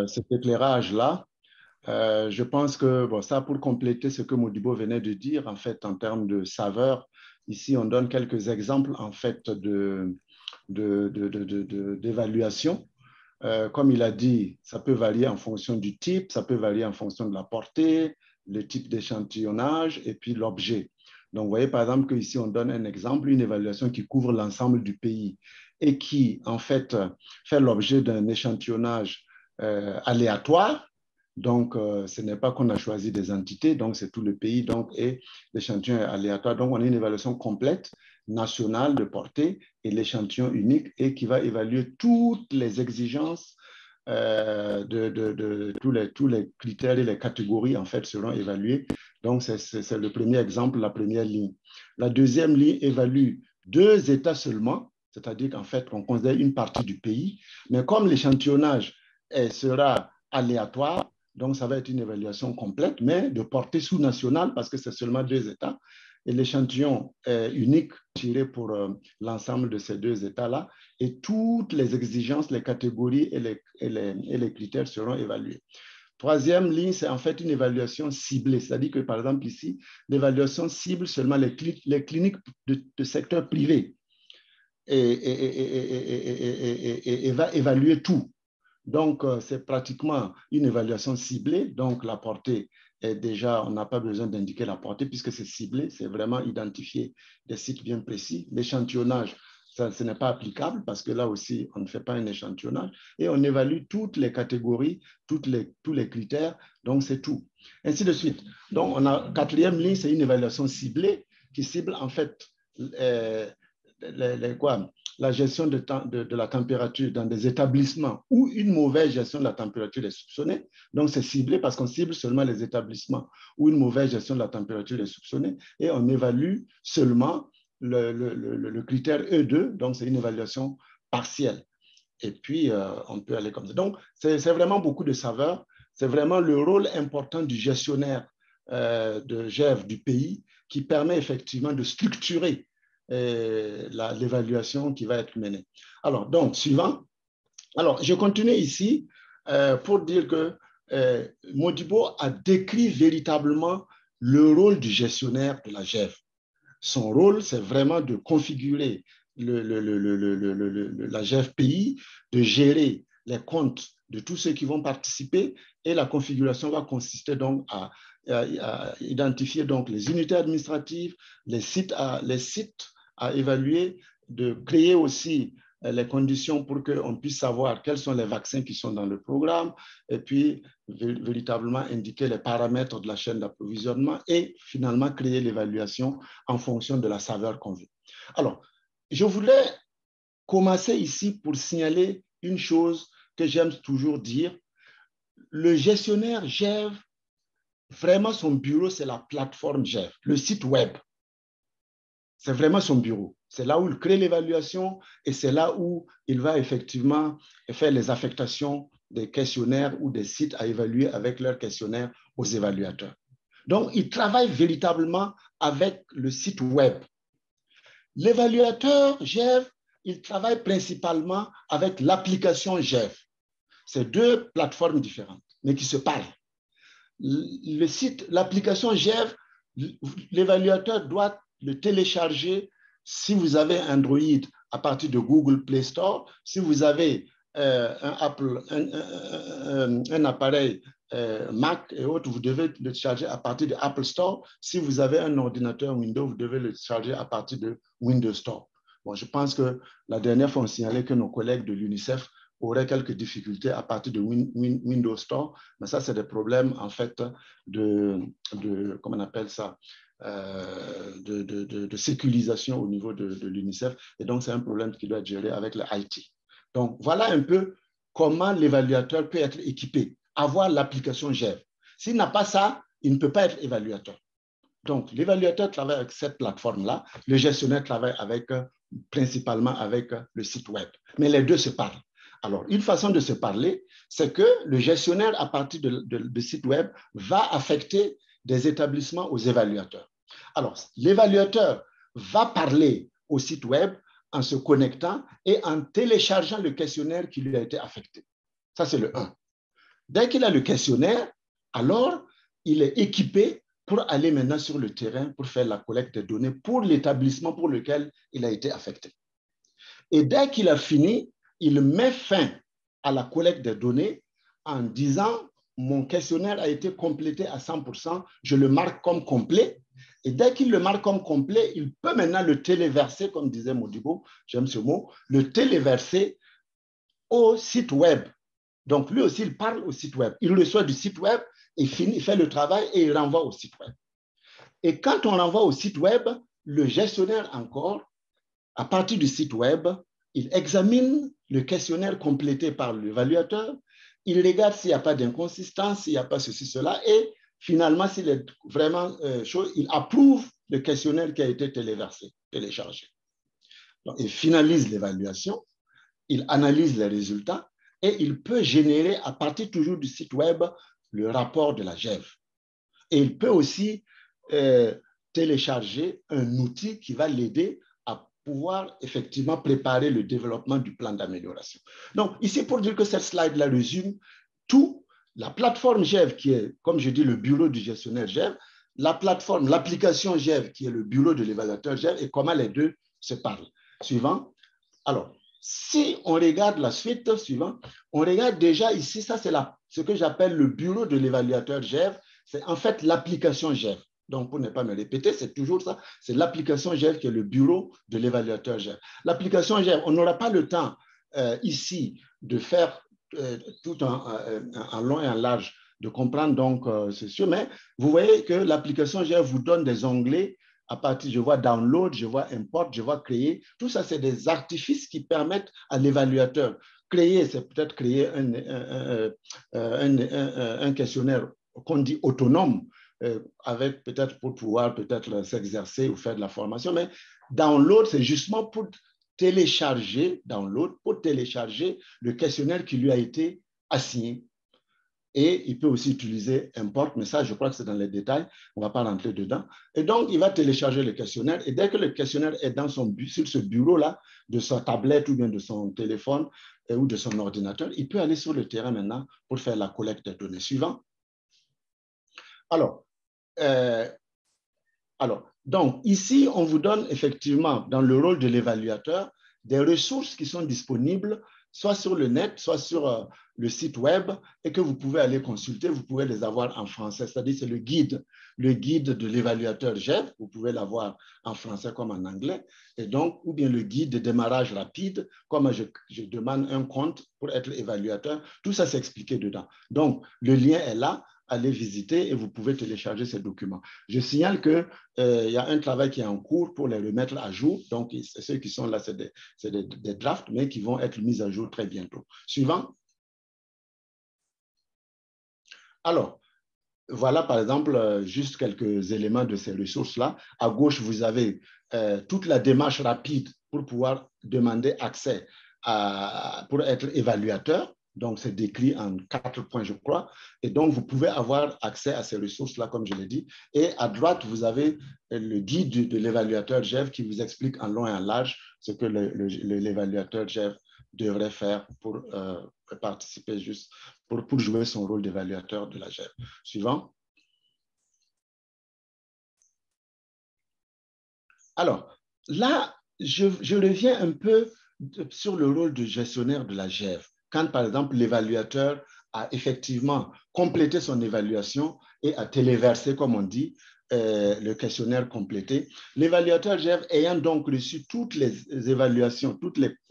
cet éclairage-là. Je pense que bon, ça, pour compléter ce que Modibo venait de dire, en fait, en termes de saveur, ici, on donne quelques exemples, en fait, d'évaluation. Comme il a dit, ça peut varier en fonction du type, ça peut varier en fonction de la portée, le type d'échantillonnage et puis l'objet. Donc, vous voyez par exemple qu'ici, on donne un exemple, une évaluation qui couvre l'ensemble du pays et qui, en fait, fait l'objet d'un échantillonnage aléatoire. Donc, ce n'est pas qu'on a choisi des entités, donc c'est tout le pays, donc, et l'échantillon est aléatoire. Donc, on a une évaluation complète, nationale de portée et l'échantillon unique et qui va évaluer toutes les exigences tous les critères et les catégories, en fait, seront évalués. Donc, c'est le premier exemple, la première ligne. La deuxième ligne évalue 2 États seulement, c'est-à-dire qu'en fait, on considère une partie du pays, mais comme l'échantillonnage sera aléatoire, donc ça va être une évaluation complète, mais de portée sous-nationale parce que c'est seulement 2 États. Et l'échantillon est unique tiré pour l'ensemble de ces 2 États-là. Et toutes les exigences, les catégories et les critères seront évalués. Troisième ligne, c'est en fait une évaluation ciblée. C'est-à-dire que, par exemple, ici, l'évaluation cible seulement les cliniques de secteur privé et va évaluer tout. Donc, c'est pratiquement une évaluation ciblée. Donc, la portée est déjà, on n'a pas besoin d'indiquer la portée puisque c'est ciblé, c'est vraiment identifier des sites bien précis. L'échantillonnage, ce n'est pas applicable parce que là aussi, on ne fait pas un échantillonnage et on évalue toutes les catégories, tous les critères, donc c'est tout. Ainsi de suite. Donc, on a quatrième ligne, c'est une évaluation ciblée qui cible en fait la gestion de la température dans des établissements où une mauvaise gestion de la température est soupçonnée. Donc, c'est ciblé parce qu'on cible seulement les établissements où une mauvaise gestion de la température est soupçonnée et on évalue seulement le critère E2, donc c'est une évaluation partielle. Et puis, on peut aller comme ça. Donc, c'est vraiment beaucoup de saveurs. C'est vraiment le rôle important du gestionnaire de GEV du pays qui permet effectivement de structurer l'évaluation qui va être menée. Alors, donc, suivant. Alors, je continue ici pour dire que Modibo a décrit véritablement le rôle du gestionnaire de la GEV. Son rôle, c'est vraiment de configurer la GEV pays, de gérer les comptes de tous ceux qui vont participer et la configuration va consister donc à identifier donc les unités administratives, les sites à évaluer, de créer aussi les conditions pour qu'on puisse savoir quels sont les vaccins qui sont dans le programme et puis véritablement indiquer les paramètres de la chaîne d'approvisionnement et finalement créer l'évaluation en fonction de la saveur qu'on veut. Alors, je voulais commencer ici pour signaler une chose que j'aime toujours dire. Le gestionnaire GEV, vraiment son bureau, c'est la plateforme GEV, le site web. C'est vraiment son bureau. C'est là où il crée l'évaluation et c'est là où il va effectivement faire les affectations des questionnaires ou des sites à évaluer avec leurs questionnaires aux évaluateurs. Donc, il travaille véritablement avec le site web. L'évaluateur GEV, il travaille principalement avec l'application GEV. C'est deux plateformes différentes, mais qui se parlent. Le site, l'application GEV, l'évaluateur doit le télécharger si vous avez Android à partir de Google Play Store, si vous avez un appareil Mac et autres, vous devez le charger à partir de Apple Store. Si vous avez un ordinateur Windows, vous devez le charger à partir de Windows Store. Bon, je pense que la dernière fois, on signalait que nos collègues de l'UNICEF auraient quelques difficultés à partir de Windows Store, mais ça, c'est des problèmes, en fait, comment on appelle ça, de sécurisation au niveau de l'UNICEF. Et donc, c'est un problème qui doit être géré avec le IT. Donc, voilà un peu comment l'évaluateur peut être équipé, avoir l'application GEV. S'il n'a pas ça, il ne peut pas être évaluateur. Donc, l'évaluateur travaille avec cette plateforme-là, le gestionnaire travaille principalement avec le site web. Mais les deux se parlent. Alors, une façon de se parler, c'est que le gestionnaire, à partir de site web, va affecter des établissements aux évaluateurs. Alors, l'évaluateur va parler au site web en se connectant et en téléchargeant le questionnaire qui lui a été affecté. Ça, c'est le 1. Dès qu'il a le questionnaire, alors, il est équipé pour aller maintenant sur le terrain pour faire la collecte des données pour l'établissement pour lequel il a été affecté. Et dès qu'il a fini, il met fin à la collecte des données en disant « Mon questionnaire a été complété à 100%, je le marque comme complet. » Et dès qu'il le marque comme complet, il peut maintenant le téléverser, comme disait Modibo, j'aime ce mot, le téléverser au site web. Donc, lui aussi, il parle au site web. Il reçoit du site web, il fait le travail et il renvoie au site web. Et quand on renvoie au site web, le gestionnaire encore, à partir du site web, il examine le questionnaire complété par l'évaluateur, il regarde s'il n'y a pas d'inconsistance, s'il n'y a pas ceci, cela, et finalement, s'il est vraiment chaud, il approuve le questionnaire qui a été téléchargé. Donc, il finalise l'évaluation, il analyse les résultats et il peut générer à partir toujours du site web le rapport de la GEV. Et il peut aussi télécharger un outil qui va l'aider à pouvoir effectivement préparer le développement du plan d'amélioration. Donc, ici, pour dire que cette slide-là résume tous la plateforme GEV, qui est, comme je dis, le bureau du gestionnaire GEV, la plateforme, l'application GEV, qui est le bureau de l'évaluateur GEV, et comment les deux se parlent. Suivant. Alors, si on regarde la suite suivante, on regarde déjà ici, ça c'est ce que j'appelle le bureau de l'évaluateur GEV, c'est en fait l'application GEV. Donc, pour ne pas me répéter, c'est toujours ça, c'est l'application GEV qui est le bureau de l'évaluateur GEV. L'application GEV, on n'aura pas le temps ici de faire tout en long et en large, de comprendre donc c'est sûr, mais vous voyez que l'application GEV vous donne des onglets à partir, je vois download, je vois import, je vois créer. Tout ça, c'est des artifices qui permettent à l'évaluateur. Créer, c'est peut-être créer un questionnaire qu'on dit autonome, avec peut-être pour pouvoir peut-être s'exercer ou faire de la formation, mais download, c'est justement pour télécharger, pour télécharger le questionnaire qui lui a été assigné. Et il peut aussi utiliser import, mais ça, je crois que c'est dans les détails, on ne va pas rentrer dedans. Et donc, il va télécharger le questionnaire, et dès que le questionnaire est sur ce bureau-là, de sa tablette ou bien de son téléphone ou de son ordinateur, il peut aller sur le terrain maintenant pour faire la collecte des données. Suivant. Alors, donc, ici, on vous donne effectivement, dans le rôle de l'évaluateur, des ressources qui sont disponibles soit sur le net, soit sur le site web, et que vous pouvez aller consulter. Vous pouvez les avoir en français, c'est-à-dire c'est le guide de l'évaluateur GEV, vous pouvez l'avoir en français comme en anglais, et donc, ou bien le guide de démarrage rapide, comme je demande un compte pour être évaluateur, tout ça c'est expliqué dedans. Donc, le lien est là, allez visiter et vous pouvez télécharger ces documents. Je signale qu'il y a un travail qui est en cours pour les remettre à jour. Donc, ceux qui sont là, c'est des drafts, mais qui vont être mis à jour très bientôt. Suivant. Alors, voilà par exemple juste quelques éléments de ces ressources-là. À gauche, vous avez toute la démarche rapide pour pouvoir demander accès pour être évaluateur. Donc, c'est décrit en 4 points, je crois. Et donc, vous pouvez avoir accès à ces ressources-là, comme je l'ai dit. Et à droite, vous avez le guide de l'évaluateur GEV qui vous explique en long et en large ce que l'évaluateur GEV devrait faire pour participer juste, pour jouer son rôle d'évaluateur de la GEV. Suivant. Alors, là, je reviens un peu sur le rôle de gestionnaire de la GEV. Quand, par exemple, l'évaluateur a effectivement complété son évaluation et a téléversé, comme on dit, le questionnaire complété, l'évaluateur GEV ayant donc reçu toutes les évaluations,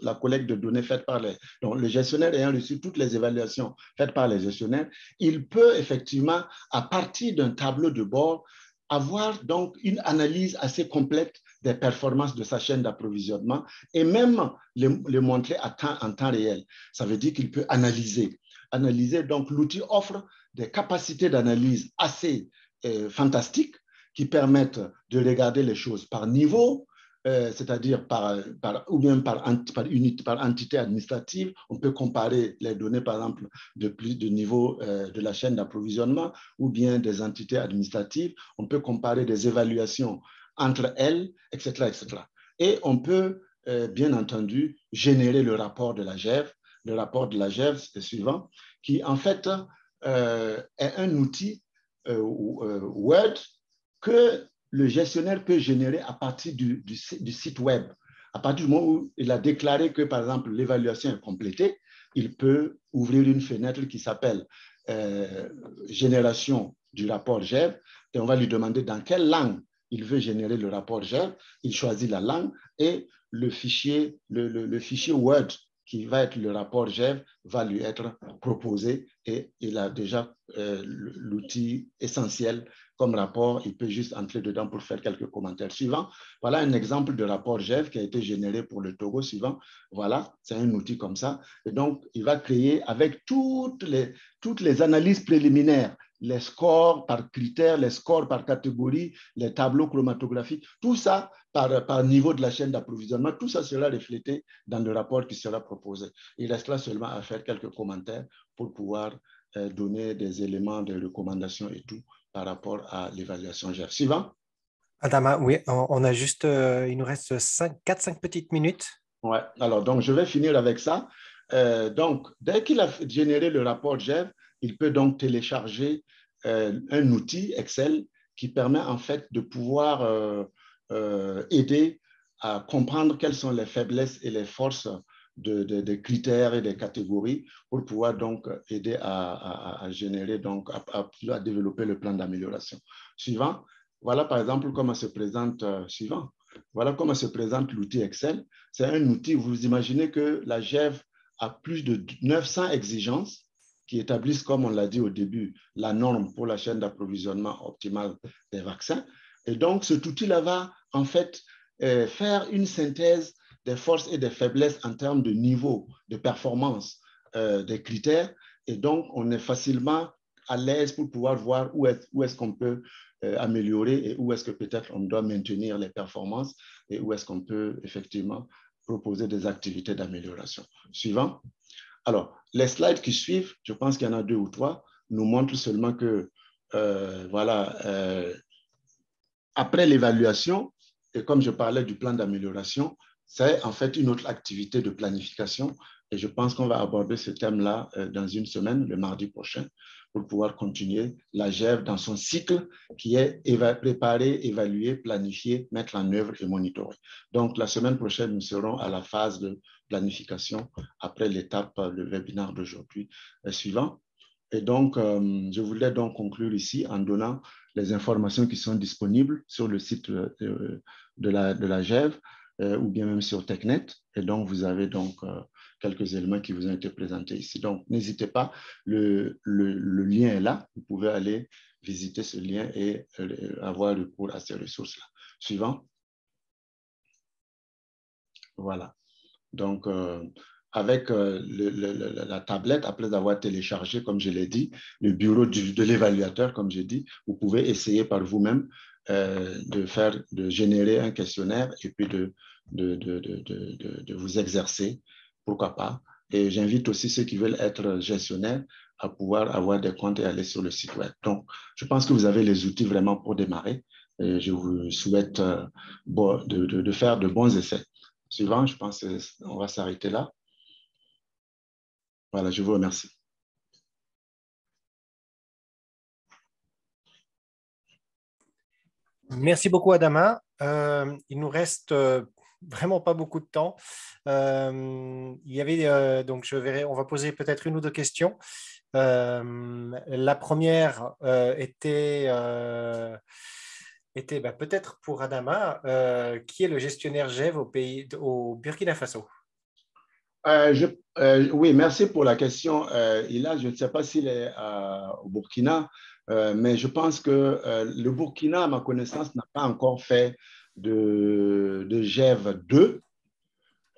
la collecte de données faite par donc le gestionnaire ayant reçu toutes les évaluations faites par les gestionnaires, il peut effectivement, à partir d'un tableau de bord, avoir donc une analyse assez complète des performances de sa chaîne d'approvisionnement et même les montrer en temps réel. Ça veut dire qu'il peut analyser. Donc, l'outil offre des capacités d'analyse assez fantastiques qui permettent de regarder les choses par niveau, c'est-à-dire ou bien par entité administrative. On peut comparer les données, par exemple, de niveau de la chaîne d'approvisionnement ou bien des entités administratives. On peut comparer des évaluations entre elles, etc., etc. Et on peut, bien entendu, générer le rapport de la GEV. Le rapport de la GEV, c'est le suivant, qui en fait est un outil Word que le gestionnaire peut générer à partir du site web. À partir du moment où il a déclaré que, par exemple, l'évaluation est complétée, il peut ouvrir une fenêtre qui s'appelle génération du rapport GEV et on va lui demander dans quelle langue il veut générer le rapport GEV. Il choisit la langue et le fichier Word qui va être le rapport GEV va lui être proposé et il a déjà l'outil essentiel comme rapport. Il peut juste entrer dedans pour faire quelques commentaires. Suivant, voilà un exemple de rapport GEV qui a été généré pour le Togo. Suivant, voilà, c'est un outil comme ça. Et donc, il va créer avec toutes les analyses préliminaires, les scores par critères, les scores par catégorie, les tableaux chromatographiques, tout ça par niveau de la chaîne d'approvisionnement, tout ça sera reflété dans le rapport qui sera proposé. Il restera seulement à faire quelques commentaires pour pouvoir donner des éléments de recommandation et tout par rapport à l'évaluation GEV. Suivant. Adama, oui, on a juste, il nous reste 4-5 petites minutes. Ouais, alors donc je vais finir avec ça. Donc, dès qu'il a généré le rapport GEV, il peut donc télécharger un outil Excel qui permet en fait de pouvoir aider à comprendre quelles sont les faiblesses et les forces des critères et des catégories pour pouvoir donc aider à générer, donc à développer le plan d'amélioration. Suivant, voilà par exemple comment se présente, voilà comment se présente l'outil Excel. C'est un outil, vous imaginez que la GEV a plus de 900 exigences qui établissent, comme on l'a dit au début, la norme pour la chaîne d'approvisionnement optimale des vaccins. Et donc, cet outil-là va en fait faire une synthèse des forces et des faiblesses en termes de niveau de performance des critères. Et donc, on est facilement à l'aise pour pouvoir voir où est-ce qu'on peut améliorer et où est-ce que peut-être on doit maintenir les performances et où est-ce qu'on peut effectivement proposer des activités d'amélioration. Suivant. Alors, les slides qui suivent, je pense qu'il y en a 2 ou 3, nous montrent seulement que, après l'évaluation, et comme je parlais du plan d'amélioration, c'est en fait une autre activité de planification. Et je pense qu'on va aborder ce thème-là dans une semaine, le mardi prochain, pour pouvoir continuer la GEV dans son cycle qui est préparer, évaluer, planifier, mettre en œuvre et monitorer. Donc, la semaine prochaine, nous serons à la phase de planification après l'étape, le webinaire d'aujourd'hui suivant. Et donc, je voulais donc conclure ici en donnant les informations qui sont disponibles sur le site de la GEV ou bien même sur TechNet. Et donc, vous avez donc quelques éléments qui vous ont été présentés ici. Donc, n'hésitez pas, le lien est là. Vous pouvez aller visiter ce lien et avoir recours à ces ressources-là. Suivant. Voilà. Donc, avec la tablette, après avoir téléchargé, comme je l'ai dit, le bureau de l'évaluateur, comme j'ai dit, vous pouvez essayer par vous-même de générer un questionnaire et puis de vous exercer, pourquoi pas. Et j'invite aussi ceux qui veulent être gestionnaires à pouvoir avoir des comptes et aller sur le site web. Donc, je pense que vous avez les outils vraiment pour démarrer. Et je vous souhaite de faire de bons essais. Suivant, je pense qu'on va s'arrêter là. Voilà, je vous remercie. Merci beaucoup, Adama. Il nous reste vraiment pas beaucoup de temps. Il y avait donc on va poser peut-être 1 ou 2 questions. La première était peut-être pour Adama, qui est le gestionnaire GEV au Burkina Faso? Oui, merci pour la question. Je ne sais pas s'il est au Burkina, mais je pense que le Burkina, à ma connaissance, n'a pas encore fait de GEV 2.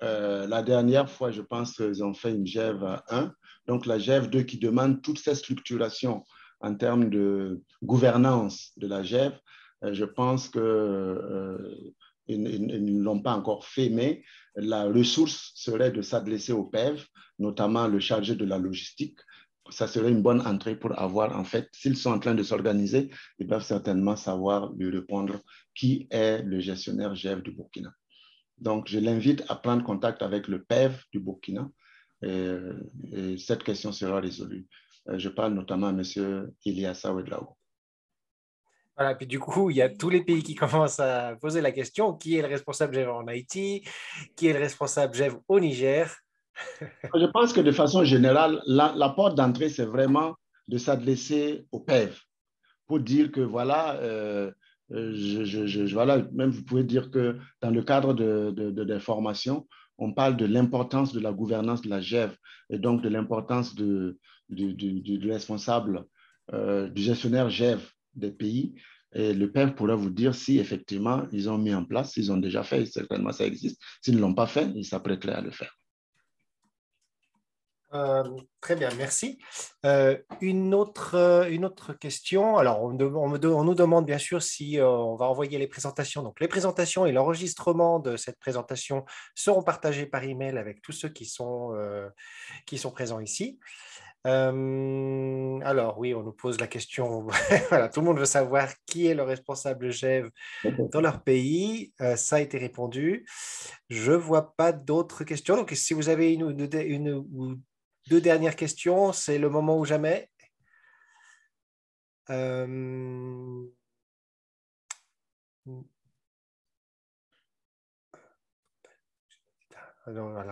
La dernière fois, je pense qu'ils ont fait une GEV 1. Donc, la GEV 2 qui demande toutes ces structurations en termes de gouvernance de la GEV, je pense qu'ils ne l'ont pas encore fait, mais la ressource serait de s'adresser au PEV, notamment le chargé de la logistique. Ça serait une bonne entrée pour avoir, en fait, s'ils sont en train de s'organiser, ils doivent certainement savoir lui répondre qui est le gestionnaire GEV du Burkina. Donc, je l'invite à prendre contact avec le PEV du Burkina et cette question sera résolue. Je parle notamment à M. Ilyassa Ouedraogo. Voilà, puis du coup, il y a tous les pays qui commencent à poser la question, qui est le responsable GEV en Haïti, qui est le responsable GEV au Niger? Je pense que de façon générale, la porte d'entrée, c'est vraiment de s'adresser au PEV pour dire que voilà, voilà, même vous pouvez dire que dans le cadre des formations, on parle de l'importance de la gouvernance de la GEV et donc de l'importance du responsable, du gestionnaire GEV des pays. Et le PEV pourrait vous dire si effectivement ils ont mis en place, s'ils ont déjà fait, certainement ça existe. S'ils ne l'ont pas fait, ils s'apprêteraient à le faire. Très bien, merci. Une autre question. Alors, on nous demande bien sûr si on va envoyer les présentations. Donc, les présentations et l'enregistrement de cette présentation seront partagés par email avec tous ceux qui sont présents ici. Alors, oui, on nous pose la question. Voilà, tout le monde veut savoir qui est le responsable GEV dans leur pays. Ça a été répondu. Je ne vois pas d'autres questions. Donc, si vous avez une ou 2 dernières questions, c'est le moment ou jamais. Alors,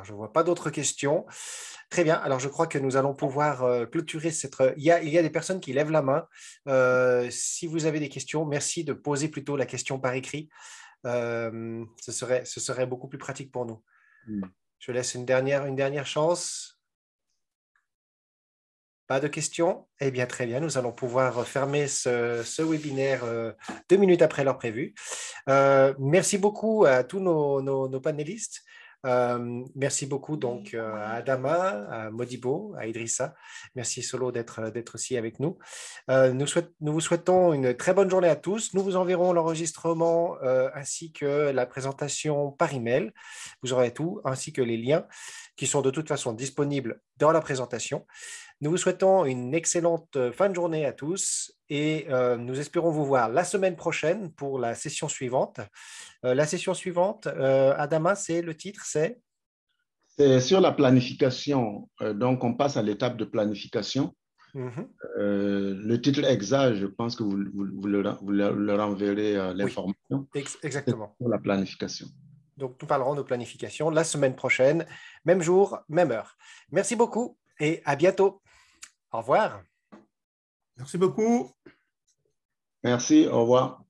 je ne vois pas d'autres questions. Très bien. Alors, je crois que nous allons pouvoir clôturer cette... Il y a des personnes qui lèvent la main. Si vous avez des questions, merci de poser plutôt la question par écrit. Ce serait beaucoup plus pratique pour nous. Je laisse une dernière chance. Pas de questions? Eh bien, très bien. Nous allons pouvoir fermer ce webinaire 2 minutes après l'heure prévue. Merci beaucoup à tous nos panélistes. Merci beaucoup donc à Adama, à Modibo, à Idrissa. Merci Solo d'être ici avec nous. Nous vous souhaitons une très bonne journée à tous. Nous vous enverrons l'enregistrement ainsi que la présentation par email. Vous aurez tout, ainsi que les liens qui sont de toute façon disponibles dans la présentation. Nous vous souhaitons une excellente fin de journée à tous et nous espérons vous voir la semaine prochaine pour la session suivante. La session suivante, Adama, le titre, c'est? C'est sur la planification. Donc, on passe à l'étape de planification. Le titre exact, je pense que vous leur enverrez l'information. Oui, exactement. Sur la planification. Donc, nous parlerons de planification la semaine prochaine, même jour, même heure. Merci beaucoup et à bientôt. Au revoir. Merci beaucoup. Merci, au revoir.